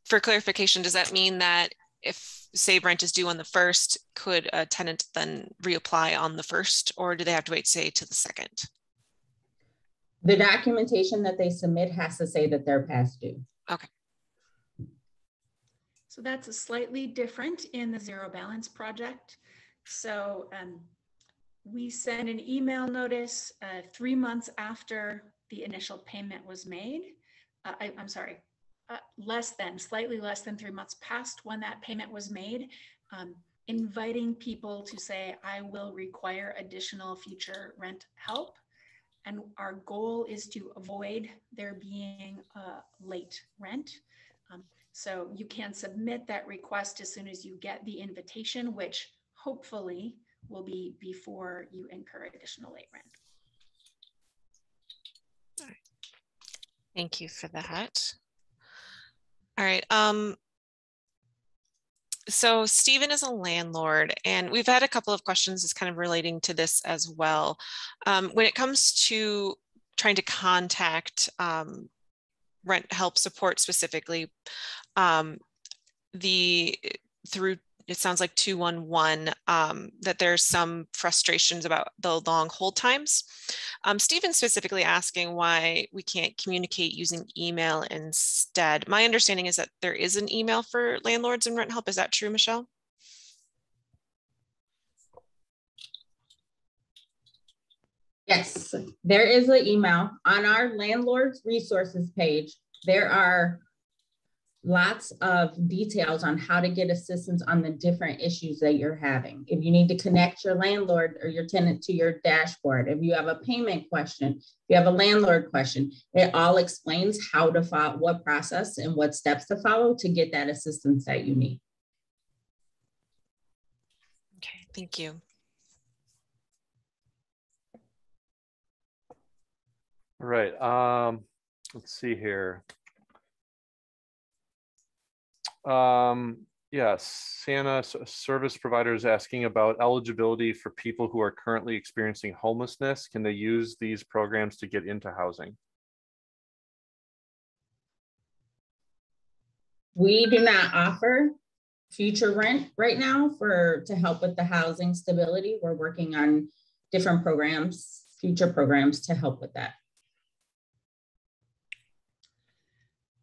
B: For clarification, does that mean that if, say, rent is due on the 1st, could a tenant then reapply on the 1st, or do they have to wait, say, to the 2nd?
D: The documentation that they submit has to say that they're past due.
B: Okay.
C: So that's a slightly different in the Zero Balance Project. So we send an email notice 3 months after the initial payment was made. I'm sorry, slightly less than 3 months past when that payment was made, inviting people to say, I will require additional future rent help. And our goal is to avoid there being late rent. So you can submit that request as soon as you get the invitation, which hopefully will be before you incur additional late rent.
B: Thank you for that. All right. So Stephen is a landlord, and we've had a couple of questions that's kind of relating to this as well. When it comes to trying to contact rent help support specifically, through it sounds like 211, that there's some frustrations about the long hold times. Stephen specifically asking why we can't communicate using email instead. My understanding is that there is an email for landlords and rent help. Is that true, Michelle?
D: Yes, there is an email on our landlords resources page. There are lots of details on how to get assistance on the different issues that you're having. If you need to connect your landlord or your tenant to your dashboard, if you have a payment question, if you have a landlord question, it all explains how to follow, what process and what steps to follow to get that assistance that you need.
B: Okay, thank you.
A: All right, let's see here. Yes, Jana, service providers asking about eligibility for people who are currently experiencing homelessness. Can they use these programs to get into housing?
D: We do not offer future rent right now to help with the housing stability. We're working on different programs, future programs to help with that.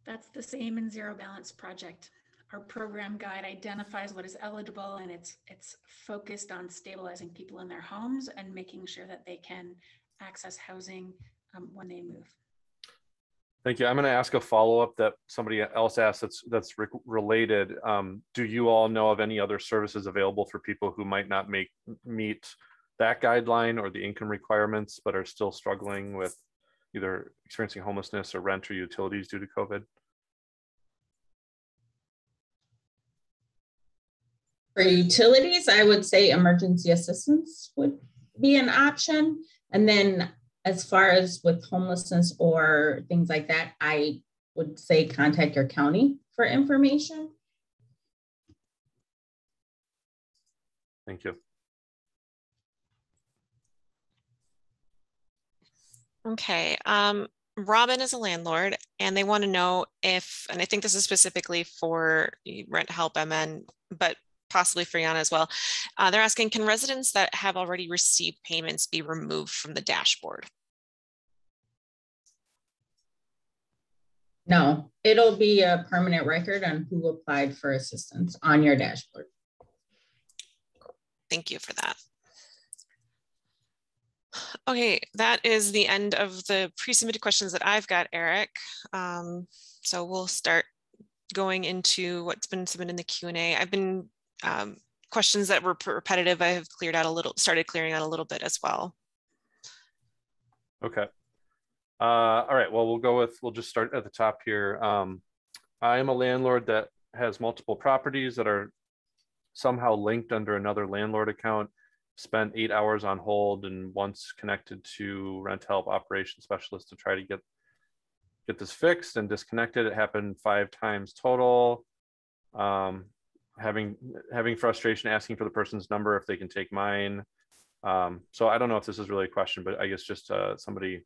C: That's the same in Zero Balance Project. Our program guide identifies what is eligible, and it's focused on stabilizing people in their homes and making sure that they can access housing when they move.
A: Thank you. I'm going to ask a follow-up that somebody else asked that's related. Do you all know of any other services available for people who might not meet that guideline or the income requirements, but are still struggling with either experiencing homelessness or rent or utilities due to COVID?
D: For utilities, I would say emergency assistance would be an option. And then as far as with homelessness or things like that, I would say contact your county for information.
A: Thank you.
B: Okay. Robin is a landlord and they want to know if, and I think this is specifically for Rent Help MN, but possibly for Jana as well. They're asking, can residents that have already received payments be removed from the dashboard?
D: No, it'll be a permanent record on who applied for assistance on your dashboard.
B: Thank you for that. Okay, that is the end of the pre-submitted questions that I've got, Eric. So we'll start going into what's been submitted in the Q&A. I've been questions that were repetitive. I have cleared out a little, started clearing out a little bit as well.
A: Okay. All right, well, we'll just start at the top here. I am a landlord that has multiple properties that are somehow linked under another landlord account, spent 8 hours on hold and once connected to Rent Help operations specialist to try to get this fixed and disconnected. It happened 5 times total. Having frustration asking for the person's number if they can take mine. So I don't know if this is really a question, but I guess just somebody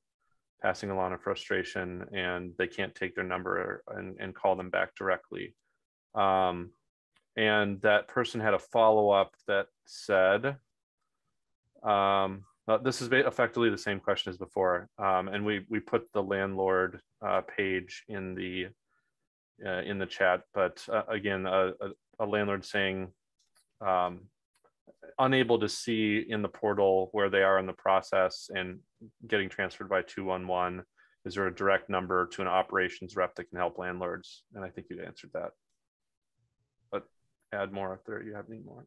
A: passing along a frustration and they can't take their number and call them back directly. And that person had a follow-up that said, this is effectively the same question as before. And we put the landlord page in the chat, but again, a landlord saying, unable to see in the portal where they are in the process and getting transferred by 211. Is there a direct number to an operations rep that can help landlords? And I think you answered that. But add more if there you have any more.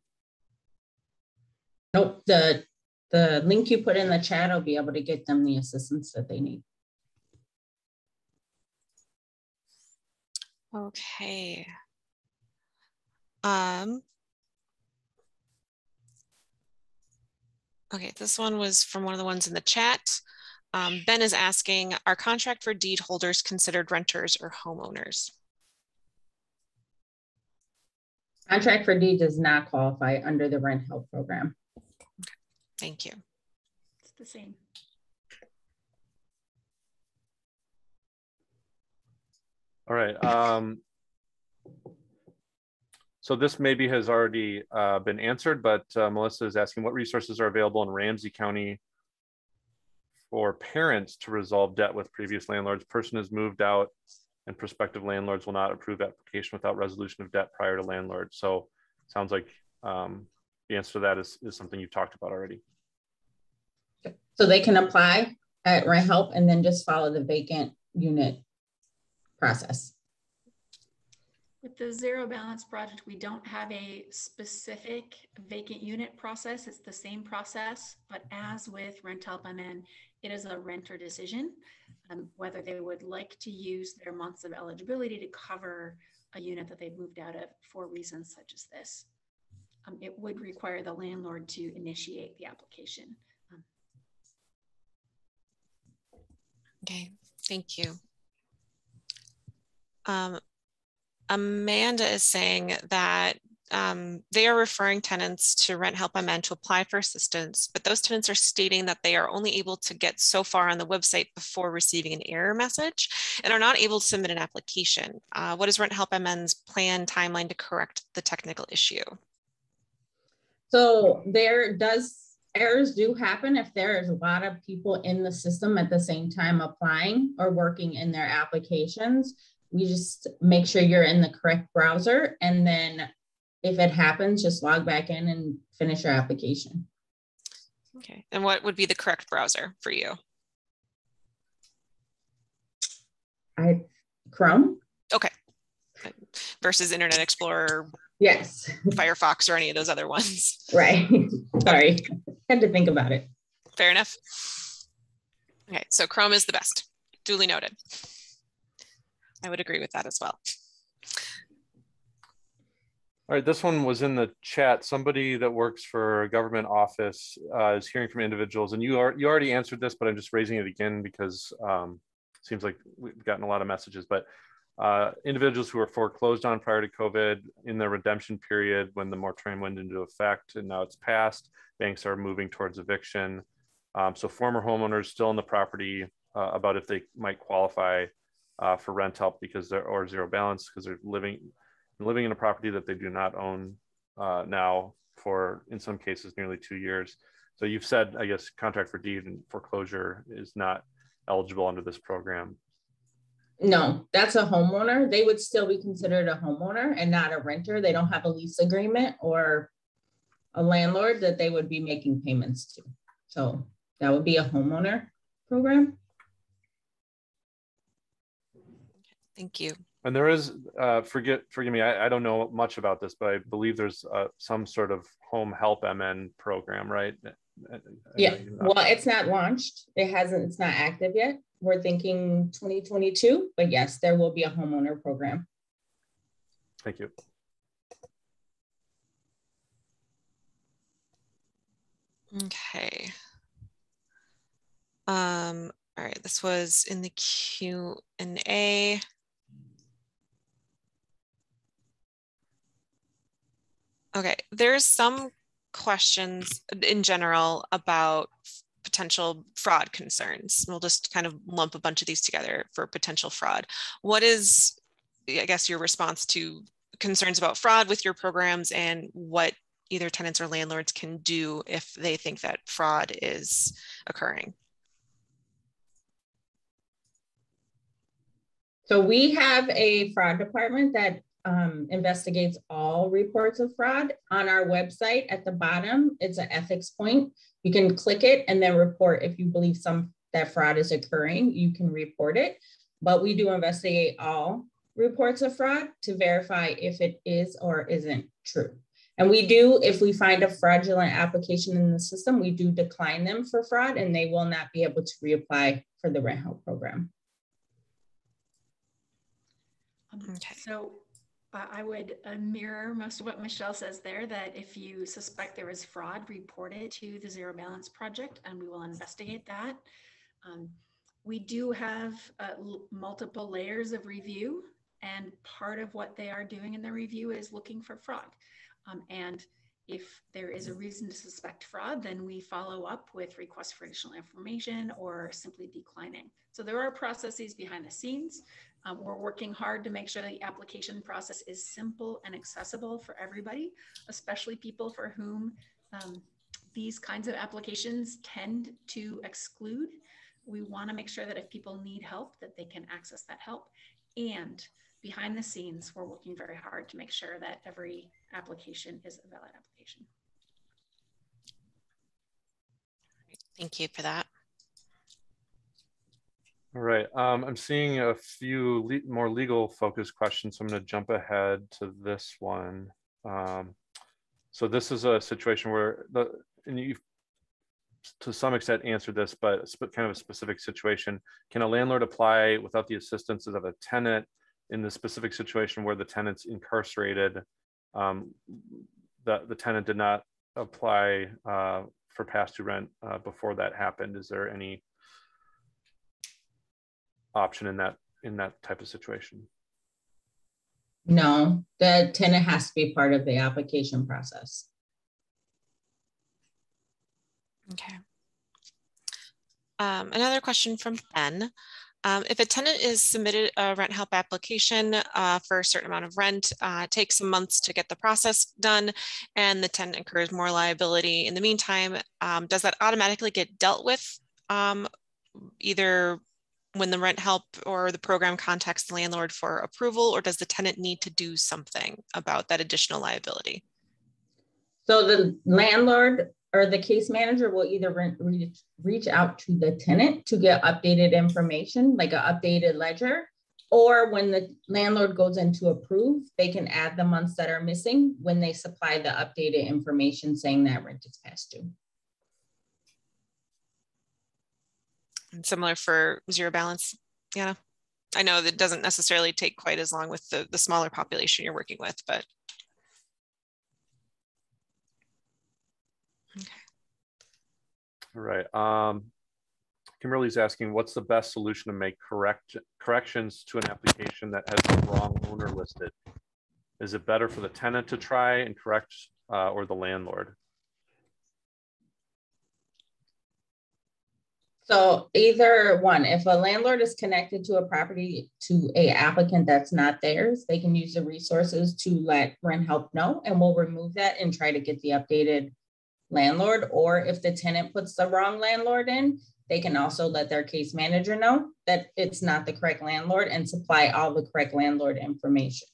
D: Nope, the link you put in the chat will be able to get them the assistance that they need.
B: Okay. Okay, this one was from one of the ones in the chat. Ben is asking, are contract for deed holders considered renters or homeowners?
D: Contract for deed does not qualify under the Rent Help program.
B: Okay, thank you.
C: It's the same.
A: All right. So this maybe has already been answered, but Melissa is asking what resources are available in Ramsey County for parents to resolve debt with previous landlords. Person has moved out and prospective landlords will not approve application without resolution of debt prior to landlord. So sounds like the answer to that is something you've talked about already.
D: So they can apply at Rent Help and then just follow the vacant unit process.
C: With the Zero Balance project, we don't have a specific vacant unit process. It's the same process, but as with Rent Help MN, it is a renter decision whether they would like to use their months of eligibility to cover a unit that they've moved out of for reasons such as this. It would require the landlord to initiate the application.
B: Okay, thank you. Amanda is saying that they are referring tenants to Rent Help MN to apply for assistance, but those tenants are stating that they are only able to get so far on the website before receiving an error message and are not able to submit an application. What is Rent Help MN's plan timeline to correct the technical issue?
D: So errors do happen if there is a lot of people in the system at the same time applying or working in their applications. We just make sure you're in the correct browser, and then if it happens, just log back in and finish your application.
B: Okay, and what would be the correct browser for you?
D: Chrome.
B: Okay, versus Internet Explorer.
D: Yes.
B: Firefox or any of those other ones.
D: Right. Sorry, had to think about it.
B: Fair enough. Okay, so Chrome is the best. Duly noted. I would agree with that as well.
A: All right, this one was in the chat. Somebody that works for a government office is hearing from individuals, and you already answered this, but I'm just raising it again because it seems like we've gotten a lot of messages. But individuals who were foreclosed on prior to COVID in the redemption period when the moratorium went into effect, and now it's passed, banks are moving towards eviction. So former homeowners still in the property about if they might qualify for rent help because they're or zero balance because they're living in a property that they do not own now for, in some cases, nearly 2 years. So you've said, I guess, contract for deed and foreclosure is not eligible under this program.
D: No, that's a homeowner. They would still be considered a homeowner and not a renter. They don't have a lease agreement or a landlord that they would be making payments to. So that would be a homeowner program.
B: Thank you.
A: And there is, forgive me, I don't know much about this, but I believe there's some sort of home help MN program, right?
D: Yeah, well, it's not launched. It's not active yet. We're thinking 2022, but yes, there will be a homeowner program.
A: Thank you.
B: Okay. All right, this was in the Q&A. Okay, there's some questions in general about potential fraud concerns. We'll just kind of lump a bunch of these together for potential fraud. What is, I guess, your response to concerns about fraud with your programs and what either tenants or landlords can do if they think that fraud is occurring?
D: So we have a fraud department that investigates all reports of fraud. On our website at the bottom, it's an ethics point. You can click it and then report if you believe that fraud is occurring, you can report it. But we do investigate all reports of fraud to verify if it is or isn't true. And we do, if we find a fraudulent application in the system, we do decline them for fraud and they will not be able to reapply for the rent help program.
B: Okay.
C: So I would mirror most of what Michelle says there, that if you suspect there is fraud, report it to the Zero Balance Project and we will investigate that. We do have multiple layers of review, and part of what they are doing in the review is looking for fraud. And if there is a reason to suspect fraud, then we follow up with requests for additional information or simply declining. So there are processes behind the scenes. We're working hard to make sure the application process is simple and accessible for everybody, especially people for whom these kinds of applications tend to exclude. We want to make sure that if people need help, that they can access that help. And behind the scenes, we're working very hard to make sure that every application is a valid application.
B: Thank you for that.
A: All right, I'm seeing a few more legal focused questions, so I'm going to jump ahead to this one. So this is a situation where, and you've to some extent answered this, but it's kind of a specific situation. Can a landlord apply without the assistance of a tenant in the specific situation where the tenant's incarcerated? The tenant did not apply for pass-through rent before that happened. Is there any option in that type of situation?
D: No, the tenant has to be part of the application process.
B: Okay. Another question from Ben. If a tenant is submitted a rent help application for a certain amount of rent, it takes some months to get the process done, and the tenant incurs more liability in the meantime, does that automatically get dealt with either when the rent help or the program contacts the landlord for approval, or does the tenant need to do something about that additional liability?
D: So the landlord or the case manager will either reach out to the tenant to get updated information, like an updated ledger, or when the landlord goes in to approve, they can add the months that are missing when they supply the updated information saying that rent is past due.
B: And similar for zero balance, Jana? I know that doesn't necessarily take quite as long with the smaller population you're working with, but.
A: right. Kimberly's asking, what's the best solution to make corrections to an application that has the wrong owner listed? Is it better for the tenant to try and correct or the landlord?
D: So either one, if a landlord is connected to a property to a applicant that's not theirs, they can use the resources to let rent help know, and we'll remove that and try to get the updated landlord. Or if the tenant puts the wrong landlord in, they can also let their case manager know that it's not the correct landlord and supply all the correct landlord information.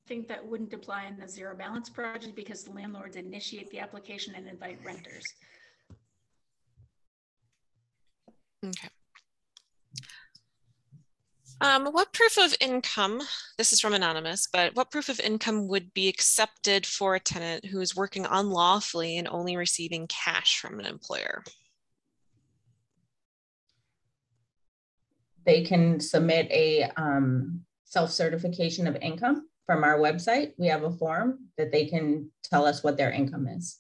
C: I think that wouldn't apply in the zero balance project because the landlords initiate the application and invite renters.
B: Okay. What proof of income, this is from Anonymous, but what proof of income would be accepted for a tenant who is working unlawfully and only receiving cash from an employer?
D: They can submit a self-certification of income from our website. We have a form that they can tell us what their income is.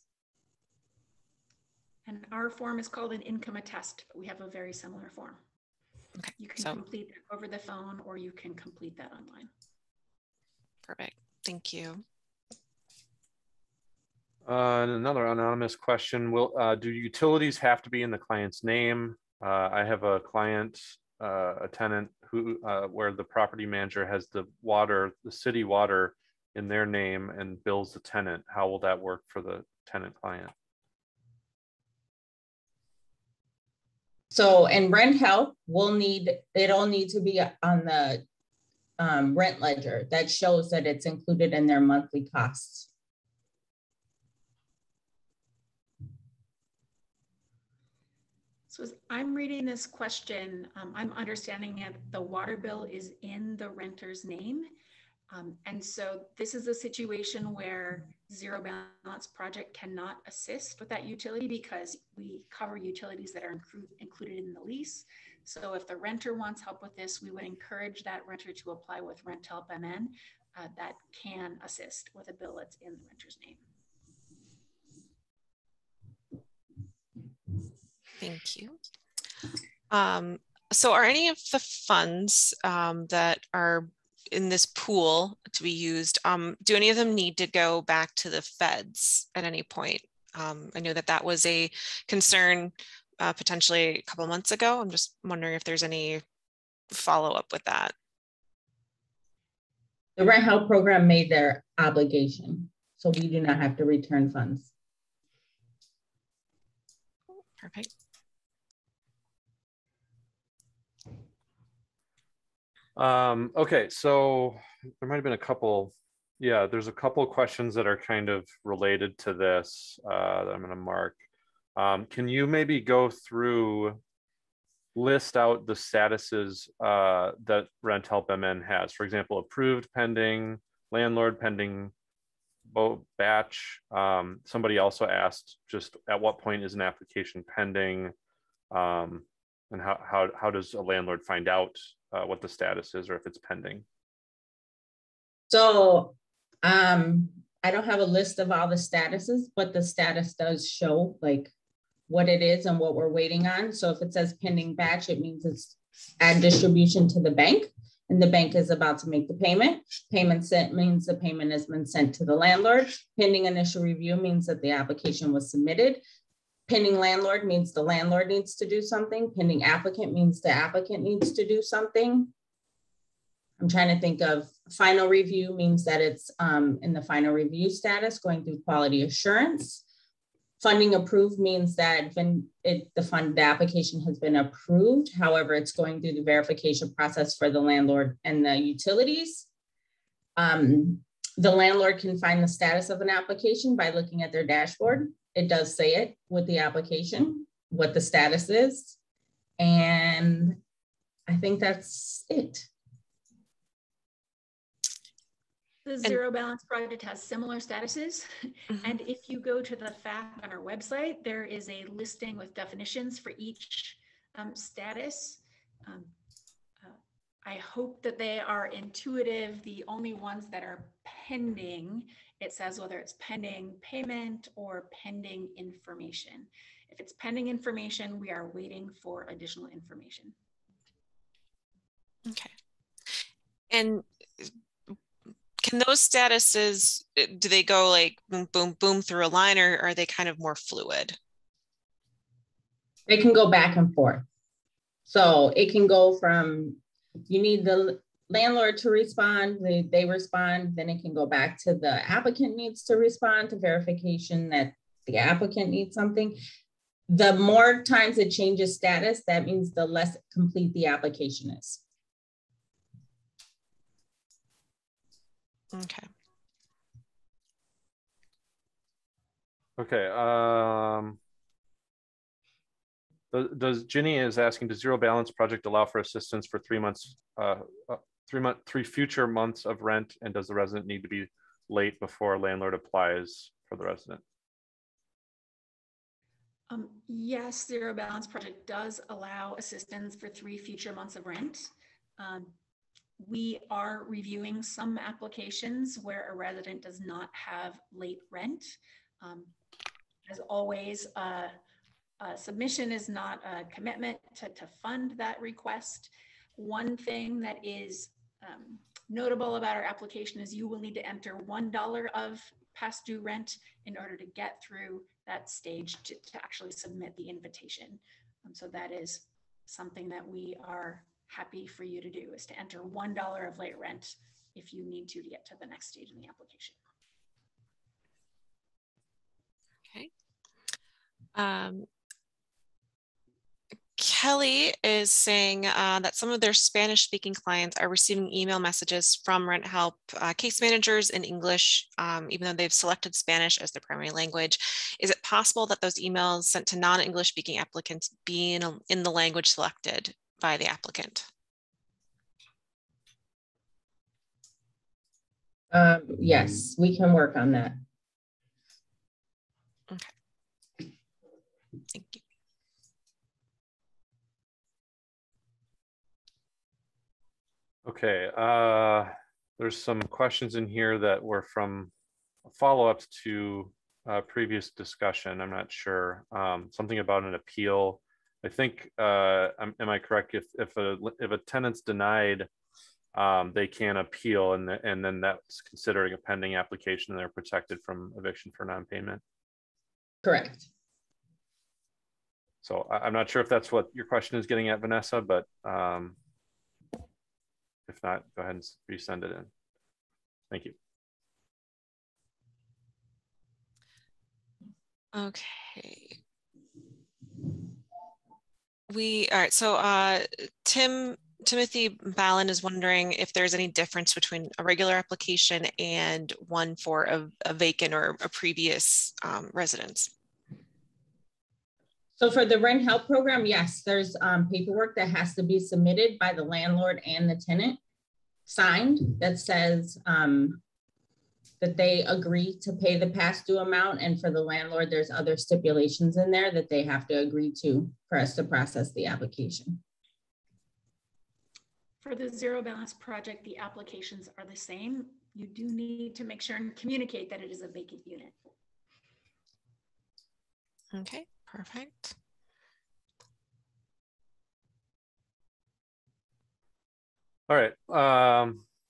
C: And our form is called an income attest, but we have a very similar form.
B: Okay,
C: you can complete that over the phone or you can complete that online.
B: Perfect, thank you.
A: Another anonymous question, do utilities have to be in the client's name? I have a client, a tenant who where the property manager has the city water in their name and bills the tenant. How will that work for the tenant client?
D: So in rent help, it'll need to be on the rent ledger that shows that it's included in their monthly costs.
C: So as I'm reading this question, I'm understanding that the water bill is in the renter's name. And so this is a situation where Zero Balance Project cannot assist with that utility because we cover utilities that are included in the lease. So if the renter wants help with this, we would encourage that renter to apply with Rent Help MN that can assist with a bill that's in the renter's name.
B: Thank you. So are any of the funds that are in this pool to be used, do any of them need to go back to the feds at any point? I know that was a concern potentially a couple months ago. I'm just wondering if there's any follow-up with that.
D: The rent help program made their obligation, so we do not have to return funds.
B: Perfect.
A: Okay, so there might have been a couple, there's a couple of questions that are kind of related to this that I'm going to mark. Can you maybe go through, list out the statuses that Rent Help MN has? For example, approved, pending, landlord, pending, batch. Somebody also asked just at what point is an application pending, and how does a landlord find out what the status is or if it's pending?
D: So I don't have a list of all the statuses, but the status does show like what it is and what we're waiting on. So if it says pending batch, it means it's at distribution to the bank and the bank is about to make the payment. Payment sent means the payment has been sent to the landlord. Pending initial review means that the application was submitted. Pending landlord means the landlord needs to do something. Pending applicant means the applicant needs to do something. I'm trying to think of final review means that it's in the final review status going through quality assurance. Funding approved means that the application has been approved. However, it's going through the verification process for the landlord and the utilities. The landlord can find the status of an application by looking at their dashboard. It does say it with the application, what the status is. And I think that's it.
C: The Zero Balance Project has similar statuses. And if you go to the fact on our website, there is a listing with definitions for each status. I hope that they are intuitive. The only ones that are pending, it says whether it's pending payment or pending information. If it's pending information, we are waiting for additional information.
B: Okay. And can those statuses, do they go like boom, boom, boom through a line, or are they kind of more fluid?
D: They can go back and forth. So it can go from, you need the landlord to respond, they respond, then it can go back to the applicant needs to respond to verification that the applicant needs something. The more times it changes status, that means the less complete the application is.
B: Okay.
A: Okay. Does Ginny is asking, does zero balance project allow for assistance for 3 months, 3 future months of rent? And does the resident need to be late before landlord applies for the resident?
C: Yes, zero balance project does allow assistance for 3 future months of rent. We are reviewing some applications where a resident does not have late rent. As always, submission is not a commitment to fund that request. One thing that is notable about our application is you will need to enter $1 of past due rent in order to get through that stage to actually submit the invitation. So that is something that we are happy for you to do, is to enter $1 of late rent if you need to get to the next stage in the application.
B: Okay. Kelly is saying that some of their Spanish-speaking clients are receiving email messages from rent help case managers in English, even though they've selected Spanish as their primary language. Is it possible that those emails sent to non-English speaking applicants be in the language selected by the applicant?
D: Yes, we can work on that.
B: Okay. Thank you.
A: Okay, there's some questions in here that were from follow-ups to previous discussion. I'm not sure. Something about an appeal. I think, am I correct? If a tenant's denied, they can appeal, and then that's considering a pending application, and they're protected from eviction for non-payment.
D: Correct.
A: So I'm not sure if that's what your question is getting at, Vanessa, but if not, go ahead and resend it in. Thank you.
B: Okay. All right, so Timothy Ballin is wondering if there's any difference between a regular application and one for a vacant or a previous residence.
D: So for the rent help program, yes, there's paperwork that has to be submitted by the landlord and the tenant, signed, that says that they agree to pay the past due amount. And for the landlord, there's other stipulations in there that they have to agree to for us to process the application.
C: For the zero balance project, the applications are the same. You do need to make sure and communicate that it is a vacant unit.
B: Okay, perfect.
A: All right,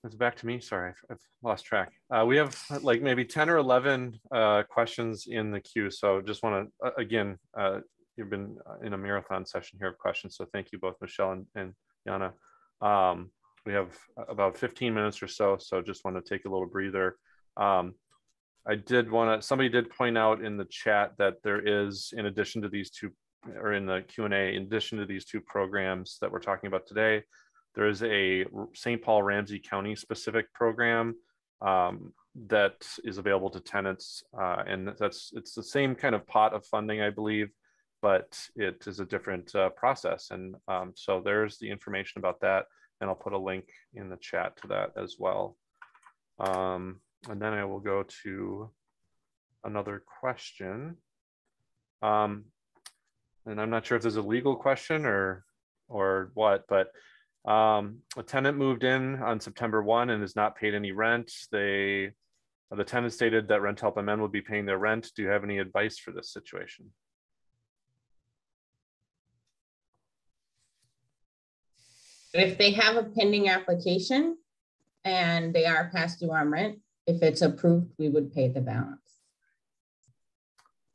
A: it's back to me. Sorry, I've lost track. We have like maybe 10 or 11 questions in the queue. So just want to, again, you've been in a marathon session here of questions. So thank you both, Michelle and Jana. We have about 15 minutes or so. So just want to take a little breather. I did want to, somebody did point out in the chat that there is, in addition to these two, or in the Q&A, in addition to these two programs that we're talking about today, there is a St. Paul Ramsey County specific program that is available to tenants. And it's the same kind of pot of funding, I believe, but it is a different process. And so there's the information about that. And I'll put a link in the chat to that as well. And then I will go to another question. And I'm not sure if there's a legal question or what, but A tenant moved in on September 1 and has not paid any rent. The tenant stated that Rent Help MN would be paying their rent. Do you have any advice for this situation?
D: If they have a pending application and they are past due on rent, if it's approved, we would pay the balance.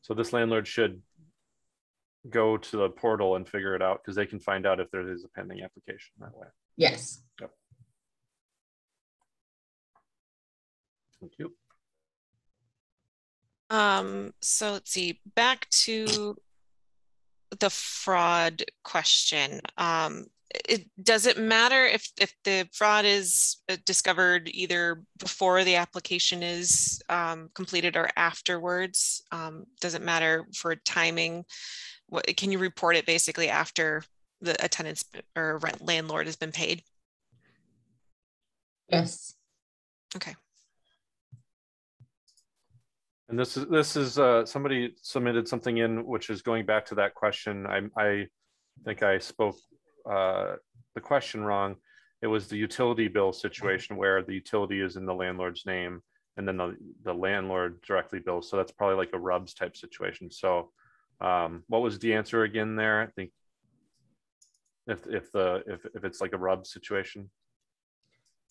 A: So this landlord should go to the portal and figure it out, because they can find out if there is a pending application that way.
D: Yes.
A: Yep. Thank you.
B: So let's see, back to the fraud question. Does it matter if the fraud is discovered either before the application is completed or afterwards? Does it matter for timing? Can you report it basically after a tenant's or landlord has been paid?
D: Yes.
B: Okay.
A: And this is somebody submitted something in, which is going back to that question. I think I spoke the question wrong. It was the utility bill situation where the utility is in the landlord's name and then the landlord directly bills. So that's probably like a RUBS type situation. So what was the answer again there? I think if it's like a RUBS situation.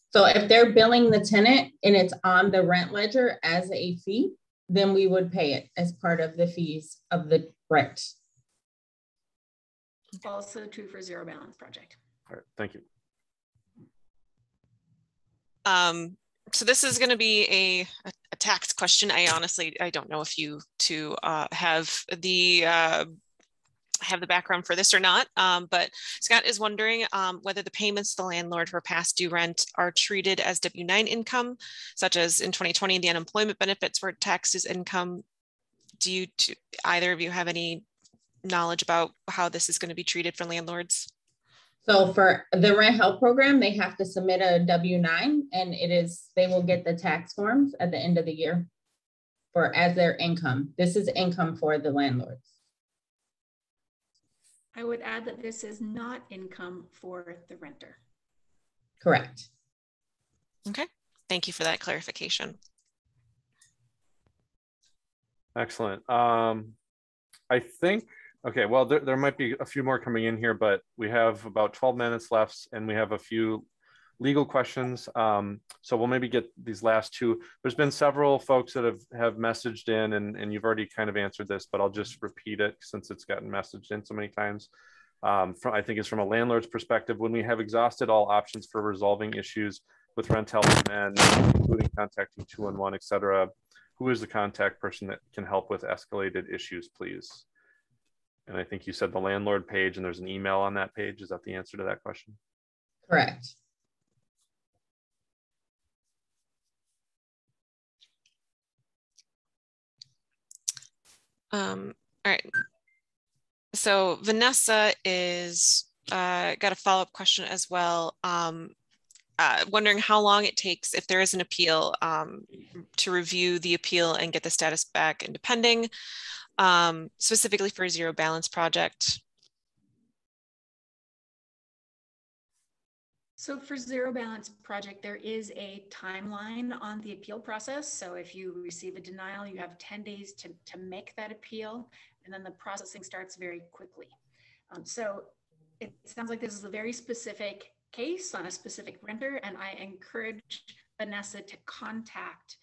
D: So if they're billing the tenant and it's on the rent ledger as a fee, then we would pay it as part of the fees of the rent.
C: Also true for zero balance project.
A: All right, thank you.
B: So this is going to be a tax question. I don't know if you two have the background for this or not, but Scott is wondering whether the payments to the landlord for past due rent are treated as W-9 income, such as in 2020, the unemployment benefits were taxed as income. Do either of you have any knowledge about how this is going to be treated for landlords?
D: So for the rent help program, they have to submit a W-9 and they will get the tax forms at the end of the year as their income. This is income for the landlords.
C: I would add that this is not income for the renter.
D: Correct.
B: Okay, thank you for that clarification.
A: Excellent. I think, okay, well, there might be a few more coming in here, but we have about 12 minutes left and we have a few legal questions. So we'll maybe get these last two. There's been several folks that have messaged in and you've already kind of answered this, but I'll just repeat it since it's gotten messaged in so many times. I think it's from a landlord's perspective. When we have exhausted all options for resolving issues with Rent Help and including contacting 211, et cetera, who is the contact person that can help with escalated issues, please? And I think you said the landlord page and there's an email on that page. Is that the answer to that question?
D: Correct.
B: All right. So Vanessa is got a follow-up question as well. Wondering how long it takes if there is an appeal to review the appeal and get the status back into pending, specifically for a zero balance project.
C: So for zero balance project, there is a timeline on the appeal process. So if you receive a denial, you have 10 days to make that appeal, and then the processing starts very quickly. So it sounds like this is a very specific case on a specific renter, and I encourage Vanessa to contact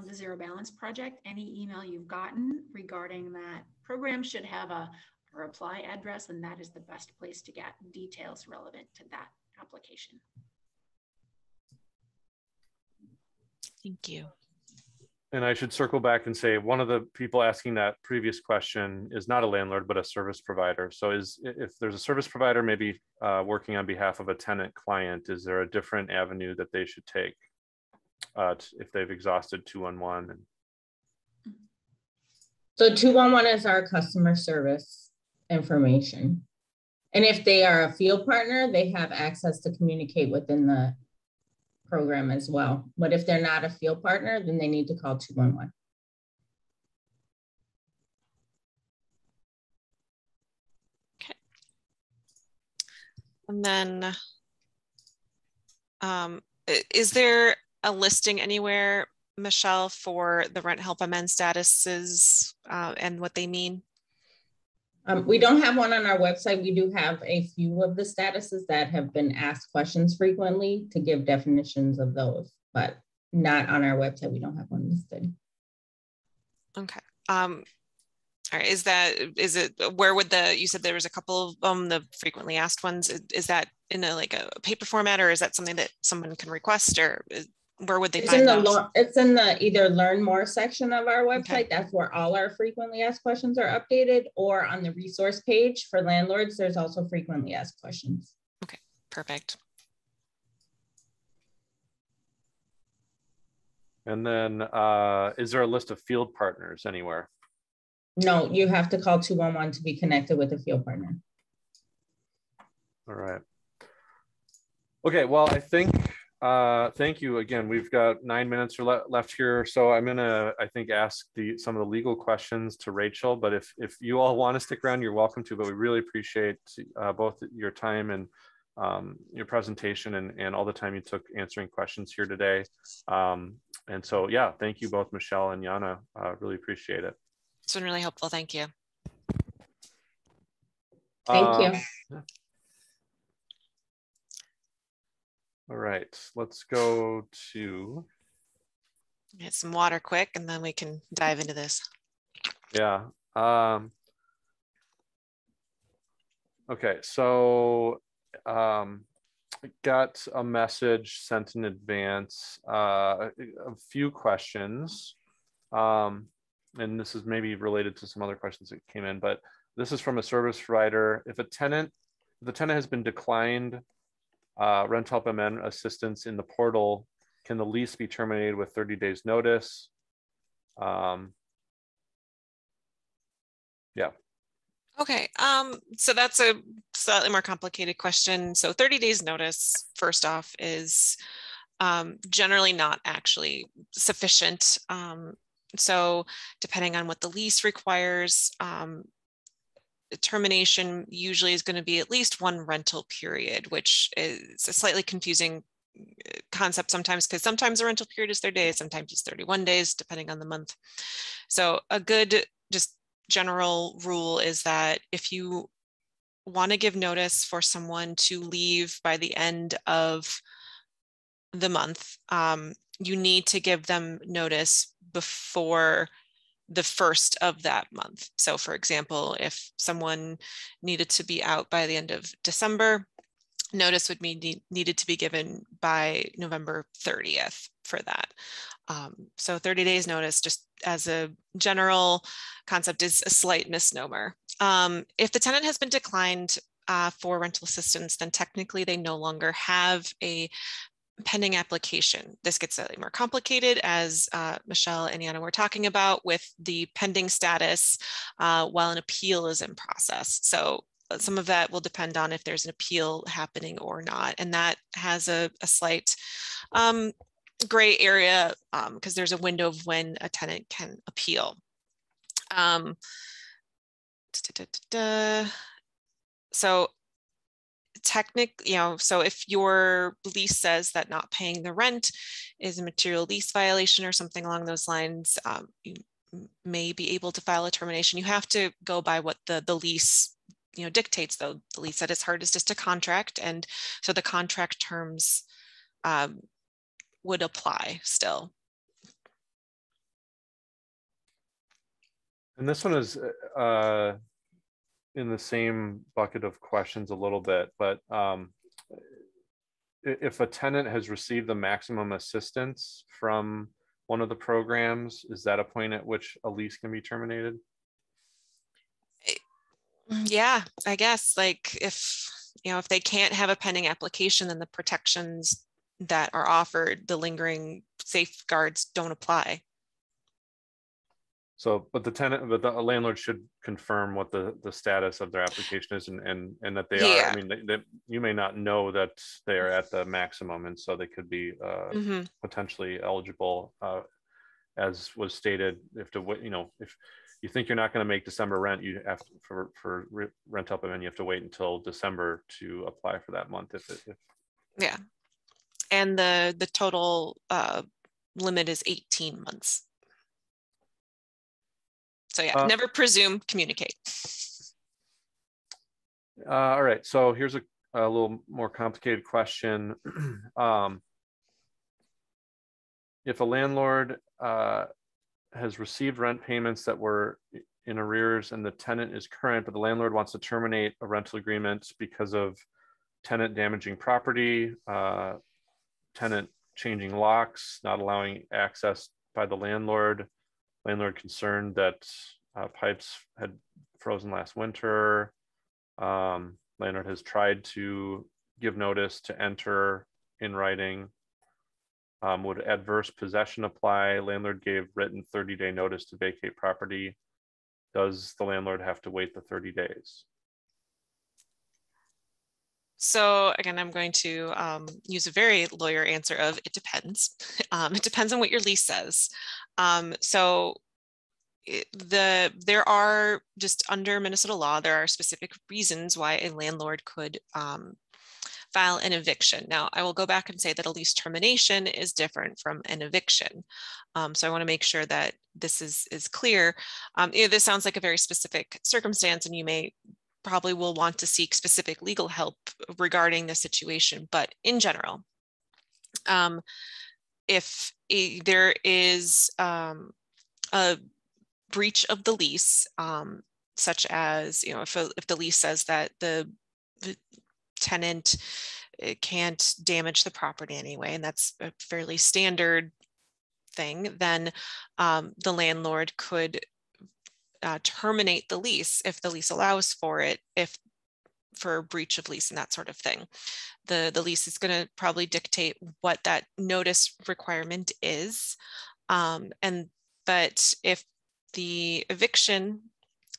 C: the zero balance project. Any email you've gotten regarding that program should have a reply address, and that is the best place to get details relevant to that application.
B: Thank you.
A: And I should circle back and say one of the people asking that previous question is not a landlord, but a service provider. So if there's a service provider maybe working on behalf of a tenant client, is there a different avenue that they should take if they've exhausted 211?
D: So 211 is our customer service information. And if they are a field partner, they have access to communicate within the program as well. But if they're not a field partner, then they need to call 211.
B: Okay. And then Is there a listing anywhere, Michelle, for the rent help amend statuses and what they mean?
D: We don't have one on our website. We do have a few of the statuses that have been asked questions frequently to give definitions of those, but not on our website. We don't have one listed.
B: Okay. All right. Is it, where would you said there was a couple of the frequently asked ones. Is that in a paper format, or is that something that someone can request, or where would they find those?
D: It's in the either learn more section of our website.
B: Okay.
D: That's where all our frequently asked questions are updated, or on the resource page for landlords, there's also frequently asked questions.
B: Okay, perfect.
A: And then is there a list of field partners anywhere?
D: No, you have to call 211 to be connected with a field partner.
A: All right. Okay, well, I think, thank you again. We've got 9 minutes left here. So I'm gonna, I think, ask some of the legal questions to Rachel, but if you all want to stick around, you're welcome to, but we really appreciate both your time and your presentation and all the time you took answering questions here today. And so, yeah, thank you both, Michelle and Jana. Really appreciate it.
B: It's been really helpful. Thank you.
D: Thank you.
A: Yeah. All right, let's go to
B: Get some water quick, and then we can dive into this.
A: Yeah. Okay, so got a message sent in advance, a few questions, and this is maybe related to some other questions that came in, but this is from a service provider. If the tenant has been declined rent help amend assistance in the portal, can the lease be terminated with 30 days notice? Yeah.
B: Okay, so that's a slightly more complicated question. So 30 days notice, first off, is generally not actually sufficient. So depending on what the lease requires, termination usually is going to be at least one rental period, which is a slightly confusing concept sometimes, because sometimes the rental period is 30 days, sometimes it's 31 days, depending on the month. So a good just general rule is that if you want to give notice for someone to leave by the end of the month, you need to give them notice before the first of that month. So for example, if someone needed to be out by the end of December, notice would be needed to be given by November 30th for that. So 30 days notice, just as a general concept, is a slight misnomer. If the tenant has been declined for rental assistance, then technically they no longer have a pending application. This gets slightly more complicated, as Michelle and Jana were talking about, with the pending status while an appeal is in process. So some of that will depend on if there's an appeal happening or not. And that has a slight gray area because there's a window of when a tenant can appeal. So technically, so if your lease says that not paying the rent is a material lease violation or something along those lines, you may be able to file a termination. You have to go by what the lease dictates, though. The lease at its heart is just a contract, and so the contract terms would apply still.
A: And this one is in the same bucket of questions a little bit, but if a tenant has received the maximum assistance from one of the programs, is that a point at which a lease can be terminated?
B: Yeah, I guess, like if they can't have a pending application, then the protections that are offered, the lingering safeguards, don't apply.
A: So, but the landlord should confirm what the status of their application is, and that they are. I mean, you may not know that they are at the maximum, and so they could be potentially eligible, as was stated. If you think you're not going to make December rent, you have to, for rent help, and you have to wait until December to apply for that month. Yeah.
B: and the total limit is 18 months. So yeah, never presume, communicate.
A: All right, so here's a little more complicated question. If a landlord has received rent payments that were in arrears and the tenant is current, but the landlord wants to terminate a rental agreement because of tenant damaging property, tenant changing locks, not allowing access by the landlord concerned that pipes had frozen last winter, landlord has tried to give notice to enter in writing. Would adverse possession apply? Landlord gave written 30-day notice to vacate property. Does the landlord have to wait the 30 days?
B: So again, I'm going to use a very lawyer answer of it depends. It depends on what your lease says. There are, just under Minnesota law, there are specific reasons why a landlord could file an eviction. Now, I will go back and say that a lease termination is different from an eviction. So I want to make sure that this is clear. This sounds like a very specific circumstance, and you probably will want to seek specific legal help regarding the situation. But in general, if there is a breach of the lease, such as, if the lease says that the tenant can't damage the property anyway, and that's a fairly standard thing, then the landlord could terminate the lease if the lease allows for it, for a breach of lease and that sort of thing. The lease is going to probably dictate what that notice requirement is. But if the eviction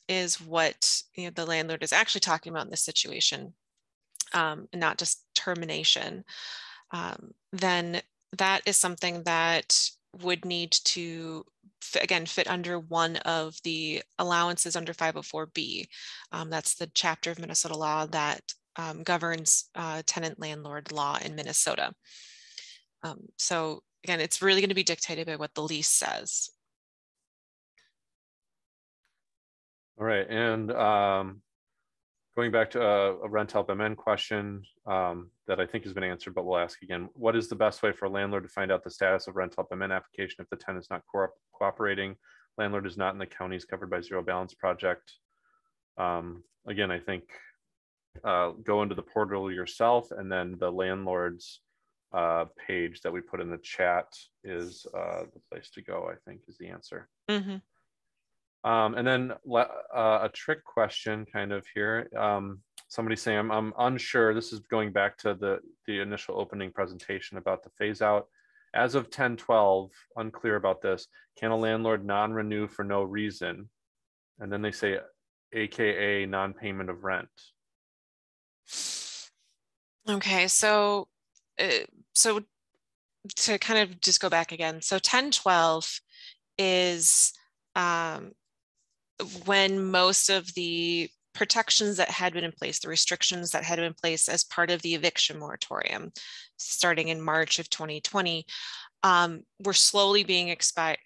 B: is what the landlord is actually talking about in this situation, and not just termination, then that is something that would need to, again, fit under one of the allowances under 504B. That's the chapter of Minnesota law that governs tenant landlord law in Minnesota. So again, it's really going to be dictated by what the lease says.
A: All right, and going back to a rent help MN question that I think has been answered, but we'll ask again. What is the best way for a landlord to find out the status of rent help MN application if the tenant is not cooperating? Landlord is not in the counties covered by Zero Balance Project. Again, I think go into the portal yourself, and then the landlord's page that we put in the chat is the place to go, I think, is the answer.
B: Mm-hmm.
A: And then a trick question kind of here. Somebody saying, I'm unsure, this is going back to the initial opening presentation about the phase out. As of 10/12, unclear about this, can a landlord non-renew for no reason? And then they say, AKA non-payment of rent.
B: Okay, so to kind of just go back again. So 10/12 is when most of the protections that had been in place, the restrictions that had been in place as part of the eviction moratorium, starting in March of 2020, were slowly being expired.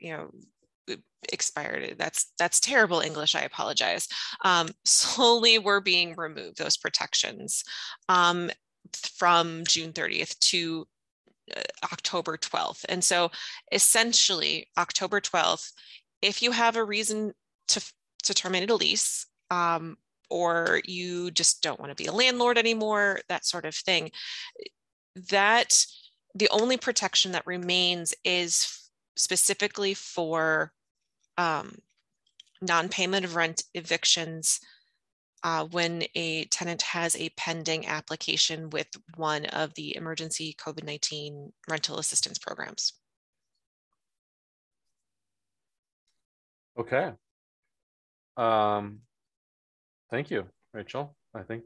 B: That's terrible English, I apologize. Slowly were being removed, those protections, from June 30th to October 12th. And so essentially October 12th, if you have a reason to terminate a lease, or you just don't want to be a landlord anymore, that sort of thing, that the only protection that remains is specifically for non-payment of rent evictions when a tenant has a pending application with one of the emergency COVID-19 rental assistance programs.
A: Okay. Thank you, Rachel. I think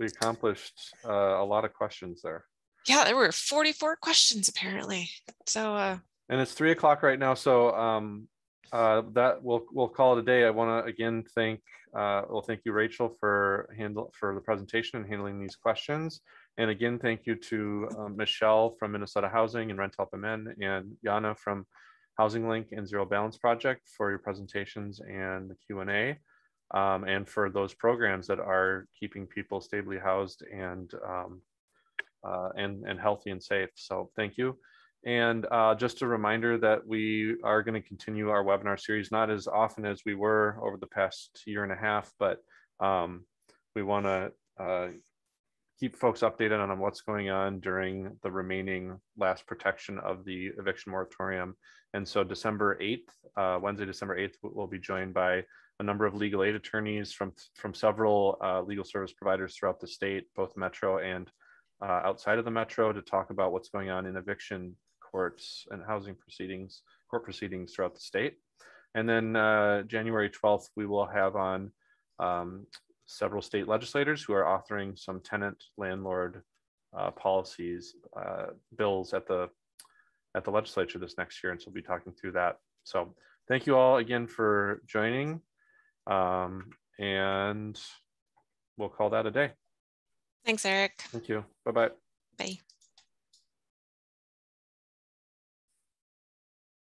A: we accomplished a lot of questions there.
B: Yeah, there were 44 questions apparently. So,
A: and it's 3 o'clock right now. So that we'll call it a day. I want to again thank you, Rachel, for the presentation and handling these questions. And again, thank you to Michelle from Minnesota Housing and Rent Help MN, and Jana from Housinglink and Zero Balance Project for your presentations and the Q&A, and for those programs that are keeping people stably housed and healthy and safe. So thank you. And just a reminder that we are going to continue our webinar series, not as often as we were over the past year and a half, but we want to keep folks updated on what's going on during the remaining last protection of the eviction moratorium. And so December 8th, Wednesday, December 8th, we'll be joined by a number of legal aid attorneys from several legal service providers throughout the state, both Metro and outside of the Metro, to talk about what's going on in eviction courts and housing proceedings, court proceedings throughout the state. And then January 12th, we will have on several state legislators who are authoring some tenant landlord policies, bills at the legislature this next year. And so we'll be talking through that. So thank you all again for joining. And we'll call that a day.
B: Thanks, Eric.
A: Thank you. Bye-bye.
B: Bye.